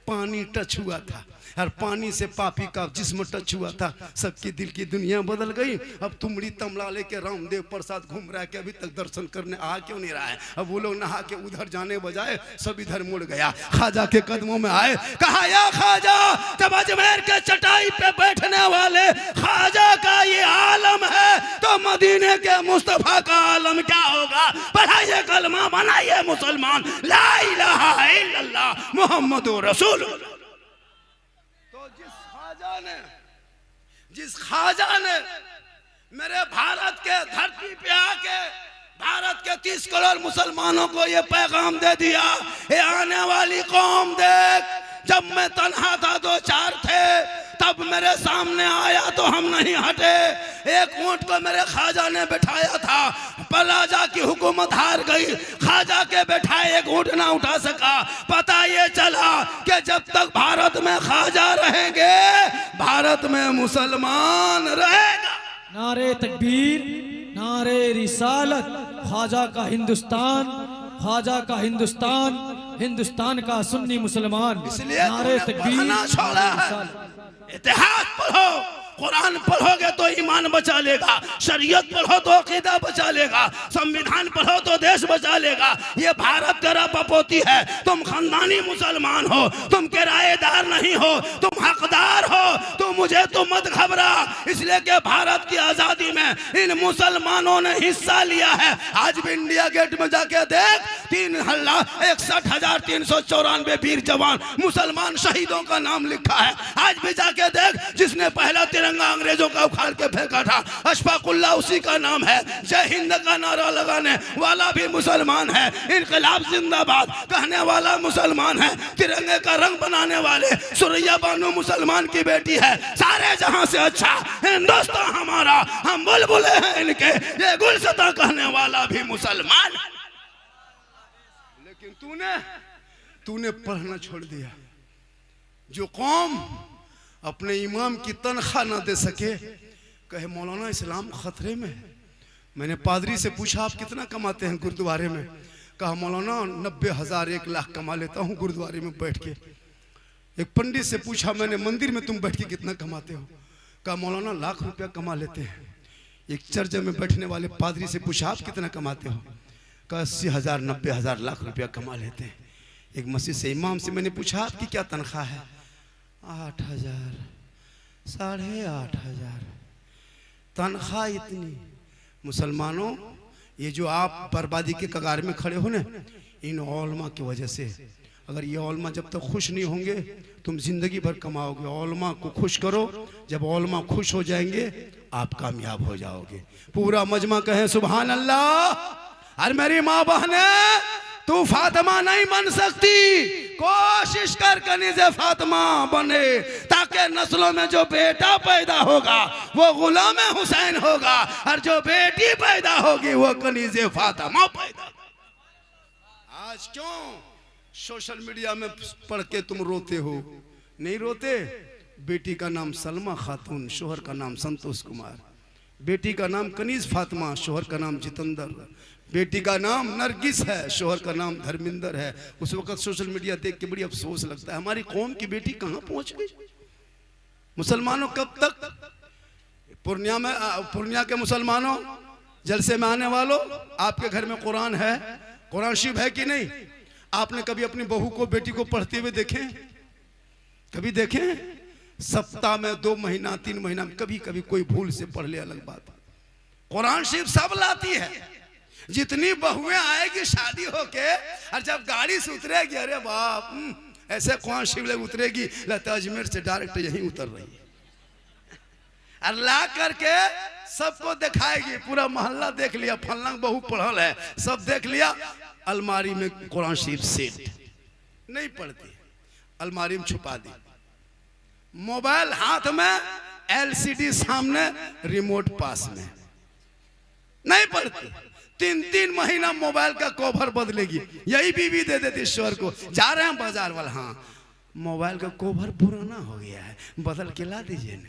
A: पानी टच हुआ था, और पानी से पापी का जिस्म टच हुआ था, सबकी दिल की दुनिया बदल गई। अब तुमड़ी तमला लेके रामदेव प्रसाद घूम रहा है कि अभी तक दर्शन करने आ क्यों नहीं रहा है। अब वो लोग नहा के उधर जाने बजाय सब इधर मुड़ गया, ख्वाजा के कदमों में आए। कहा या ख्वाजा, जब अजमेर के चटाई पे बैठने वाले ख्वाजा का ये आलम है तो मदीने के मुस्तफा का आलम क्या होगा। पढ़ाइए कलमा, बनाइए मुसलमान, ला इलाहा इल्लल्लाह मुहम्मदुर रसूलुल्लाह। जिस ख्वाजा ने मेरे भारत के धरती पे आके भारत के 30 करोड़ मुसलमानों को ये पैगाम दे दिया, ये आने वाली कौम देख, जब मैं तन्हा था, 2-4 थे, तब मेरे सामने आया तो हम नहीं हटे। एक ऊंट को मेरे ख्वाजा ने बैठाया था, पर राजा की हुकूमत हार गई, ख्वाजा के बैठाए एक ऊंट ना उठा सका। पता ये चला कि जब तक भारत में ख्वाजा रहेंगे, भारत में मुसलमान रहेगा।
B: नारे तकबीर, नारे रिसालत, ख्वाजा का हिंदुस्तान, ख्वाजा का हिंदुस्तान, हिंदुस्तान का सुन्नी मुसलमान।
A: इसलिए
B: नारे तकबीर,
A: इतिहास पढ़ो, कुरान पढ़ोगे तो ईमान बचा लेगा, शरीयत पढ़ो तो अकीदा बचा लेगा, संविधान पढ़ो तो देश बचा लेगा। ये भारत तेरा बपोती है, तुम खानदानी मुसलमान हो, तुम किराएदार नहीं हो, तुम हकदार हो, तो मुझे तो मत घबरा। इसलिए कि भारत की आजादी में इन मुसलमानों ने हिस्सा लिया है। आज भी इंडिया गेट में जाके देख, 3,61,394 वीर जवान मुसलमान शहीदों का नाम लिखा है। आज भी जाके देख, जिसने पहला तिरंगा अंग्रेजों का उखाड़ के फेंका था अशफाकुल्लाह उसी का नाम है। जय हिंद का नारा लगाने वाला भी मुसलमान है, इनकलाब जिंदाबाद कहने वाला मुसलमान है, तिरंगे का रंग बनाने वाले सुरैया बानो मुसलमान की बेटी है। सारे जहां से अच्छा हिंदुस्तान हमारा, हम बुलबुले हैं इनके, ये गुलशता कहने वाला भी मुसलमान है। लेकिन तूने पढ़ना छोड़ दिया। जो कौम अपने इमाम की तनख्वाह ना दे सके, कहे मौलाना इस्लाम खतरे में है। मैंने पादरी से पूछा आप कितना कमाते हैं गुरुद्वारे में? कहा मौलाना 90,000 1 लाख कमा लेता हूँ गुरुद्वारे में बैठ के। एक पंडित से पूछा मैंने मंदिर में तुम बैठ के कितना कमाते हो? कहा मौलाना लाख रुपया कमा लेते हैं। एक चर्च में बैठने वाले पादरी से पूछा आप कितना कमाते हो? कहा 80,000 90,000 लाख रुपया कमा लेते हैं। एक मस्जिद से इमाम से मैंने पूछा आपकी क्या तनख्वाह है? 8,000 8,500 तनख्वाह इतनी। मुसलमानों, ये जो आप बर्बादी के कगार में खड़े हो ना, इन औलमा की वजह से। अगर ये औलमा जब तक खुश नहीं होंगे तुम जिंदगी भर कमाओगे। औलमा को खुश करो, जब औलमा खुश हो जाएंगे आप कामयाब हो जाओगे। पूरा मजमा कहे सुभान अल्लाह। और मेरी माँ बहने, तू फातिमा नहीं बन सकती, कोशिश कर कनीज़े फातिमा बने, ताकि नस्लों में जो बेटा पैदा होगा वो गुलाम हुसैन होगा, और जो बेटी पैदा होगी वो कनीज़े फातिमा पैदा। आज क्यों सोशल मीडिया में पढ़ के तुम रोते हो? नहीं रोते? बेटी का नाम सलमा खातून, शोहर का नाम संतोष कुमार, बेटी का नाम कनीज फातिमा, शोहर का नाम जितेंद्र, बेटी का नाम नरगिस है, शोहर का नाम धर्मिंदर है। उस वक्त सोशल मीडिया देख के बड़ी अफसोस लगता है, हमारी कौम की बेटी कहाँ पहुंच गई। मुसलमानों कब तक? पूर्णिया के मुसलमानों, जलसे में आने वालों, आपके घर में कुरान है? कुरान शरीफ है कि नहीं? आपने कभी अपनी बहू को, बेटी को पढ़ते हुए देखे? कभी देखे? सप्ताह में 2 महीना 3 महीना में कभी कभी कोई भूल से पढ़ ले, अलग बात। कुरान शरीफ सब लाती है। जितनी बहुएं आएगी शादी होके, और जब गाड़ी से उतरेगी, अरे बाप, ऐसे कुरान शरीफ उतरेगी, लगता अजमेर से डायरेक्ट यहीं उतर रही है। अल्लाह करके सबको दिखाएगी, पूरा मोहल्ला देख लिया, फलना बहू पढ़ल है, सब देख लिया। अलमारी में कुरान शरीफ सेट नहीं पढ़ती, अलमारी में छुपा दी। मोबाइल हाथ में, एलसीडी सामने, रिमोट पास में, नहीं पढ़ती। 3-3 महीना मोबाइल का कवर बदलेगी, यही बीवी दे देती ईश्वर को। जा रहे हैं बाजार वाला, हाँ मोबाइल का कवर पुराना हो गया है, बदल के ला दीजिए ना।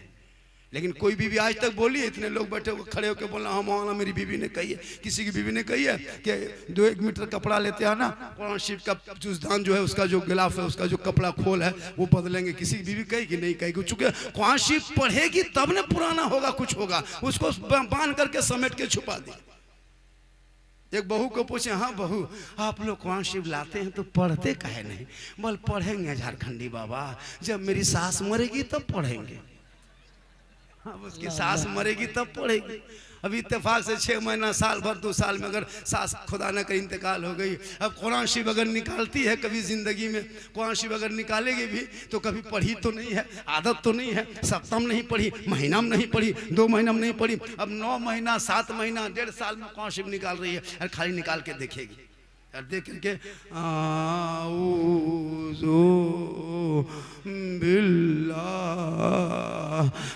A: लेकिन कोई बीवी आज तक बोली? इतने लोग बैठे खड़े होकर बोला हाँ मौलाना मेरी बीवी ने कही है, किसी की बीवी ने कही है कि 2-1 मीटर कपड़ा लेते हैं ना, कुरान शरीफ का जूसदान जो है, उसका जो गिलाफ है, उसका जो कपड़ा खोल है वो बदलेंगे। किसी की बीवी कही कि नहीं कही? चूंकि कुरान शरीफ पढ़ेगी तब ना पुराना होगा, कुछ होगा, उसको बांध करके समेट के छुपा दी। एक बहू को पूछे, हाँ बहू आप लोग कुरान शरीफ लाते हैं तो पढ़ते काहे नहीं? बोल पढ़ेंगे झारखंडी बाबा, जब मेरी सास मरेगी तब पढ़ेंगे। हाँ, उसकी सास मरेगी तब पढ़ेगी। अभी इत्तेफाक से 6 महीना, साल भर, 2 साल में अगर सास खुदा न करे इंतकाल हो गई, अब कुरान शरीफ अगर निकालती है कभी जिंदगी में, कुरान शरीफ अगर निकालेगी भी तो कभी पढ़ी तो नहीं है, आदत तो नहीं है, सप्ताह में नहीं पढ़ी, महीना में नहीं पढ़ी, 2 महीना में नहीं पढ़ी, अब 9 महीना 7 महीना 1.5 साल में कुरान शरीफ निकाल रही है, और खाली निकाल के देखेगी, और देख करके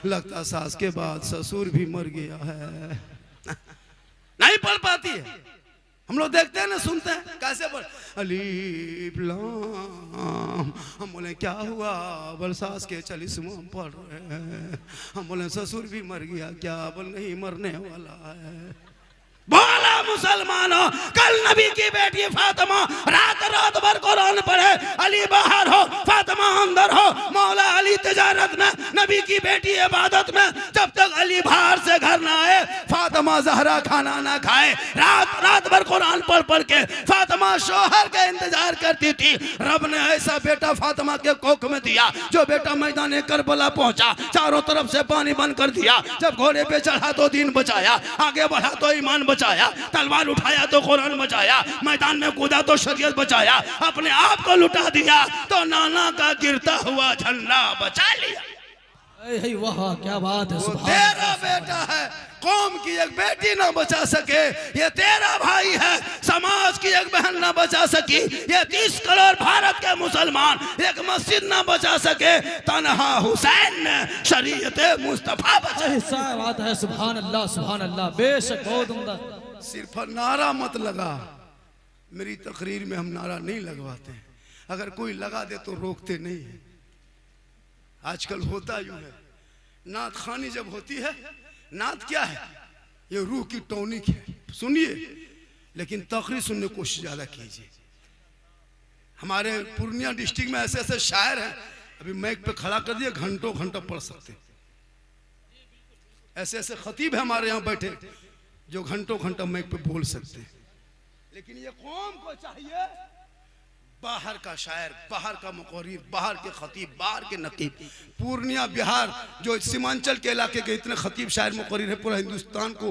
A: लगता सास के बाद ससुर भी मर गया है। नहीं पढ़ पाती है। हम लोग देखते हैं ना, सुनते हैं, कैसे पढ़ अलीफ लाम, हम बोले क्या हुआ? बोल सास के 40वां हम पढ़ रहे हैं। हम बोले ससुर भी मर गया क्या? बोल नहीं, मरने वाला है। बोला मुसलमानों, कल नबी की बेटी फातिमा रात भर कुरान पढ़े, अली बाहर हो, फातिमा अंदर हो, मौला अली तिजारत में, नबी की बेटी इबादत में। जब तक अली बाहर से घर ना आए, फातिमा जहरा खाना ना खाए, रात रात भर कुरान पढ़ पढ़ के फातिमा शोहर का इंतजार करती थी। रब ने ऐसा बेटा फातिमा के कोख में दिया, जो बेटा मैदान करबला पहुंचा, चारों तरफ से पानी बंद कर दिया। जब घोड़े पे चढ़ा तो दीन बचाया, आगे बढ़ा तो ईमान बचाया, तलवार उठाया तो कुरान बचाया, मैदान में कूदा तो शरीयत बचाया, अपने आप को लुटा दिया तो नाना का गिरता हुआ झंडा बचा लिया।
C: वाह क्या बात है।
A: तेरा बेटा है, कौम की एक बेटी ना बचा सके, ये तेरा भाई है, समाज की एक बहन ना बचा सकी, ये 30 करोड़ भारत के मुसलमान एक मस्जिद ना बचा सके, तन्हा हुसैन ने शरीयत मुस्तफा बचा।
C: बात है, सुभान अल्लाह सुभान अल्लाह, बेशक बहुत उम्दा।
A: सिर्फ नारा मत लगा, मेरी तकरीर में हम नारा नहीं लगवाते, अगर कोई लगा दे तो रोकते नहीं है। आजकल होता यूं है, नात खानी जब होती है, नात क्या है, ये रूह की टॉनिक है, सुनिए, लेकिन तकरीर सुनने की कोशिश ज्यादा कीजिए। हमारे पूर्णिया डिस्ट्रिक्ट में ऐसे ऐसे शायर हैं, अभी माइक पे खड़ा कर दिए, घंटों घंटों पढ़ सकते। ऐसे ऐसे खतीब है हमारे यहाँ बैठे जो घंटों घंटों माइक पे बोल सकते हैं। लेकिन ये कौम को चाहिए बाहर का शायर, बाहर का मुक़र्रिर, बाहर के खतीब, बाहर के नकीब। पूर्णिया बिहार जो सीमांचल के इलाके के इतने खतीब शायर मुक़र्रिर है, पूरा हिंदुस्तान को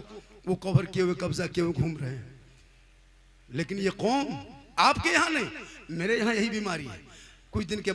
A: वो कवर किए हुए, कब्जा किए हुए घूम रहे हैं। लेकिन ये कौम आपके यहाँ नहीं, मेरे यहाँ यही बीमारी है। कुछ दिन के